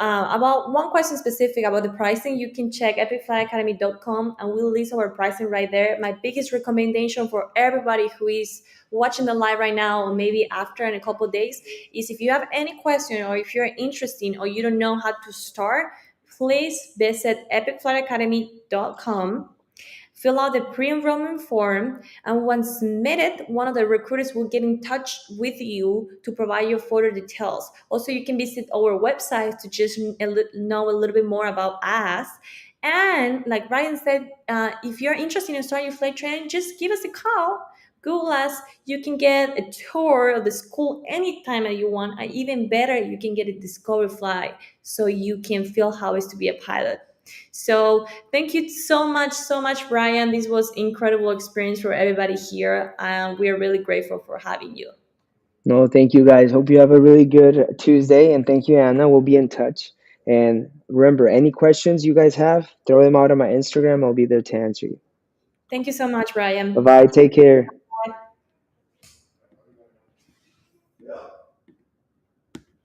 one question specific about the pricing, you can check epicflyacademy.com and we'll list our pricing right there. My biggest recommendation for everybody who is watching the live right now or maybe after in a couple of days is if you have any question or if you're interested or you don't know how to start, please visit epicflyacademy.com, fill out the pre-enrollment form, and once submitted, one of the recruiters will get in touch with you to provide you further details. Also, you can visit our website to just know a little bit more about us. And like Brian said, if you're interested in starting your flight training, just give us a call. Google us. You can get a tour of the school anytime that you want. And even better, you can get a discovery flight so you can feel how it's to be a pilot. So thank you so much, Brian. This was incredible experience for everybody here, and we are really grateful for having you. No, thank you guys. Hope you have a really good Tuesday, and thank you, Anna. We'll be in touch. And remember, any questions you guys have, throw them out on my Instagram. I'll be there to answer you. Thank you so much, Bye Brian. bye. Take care.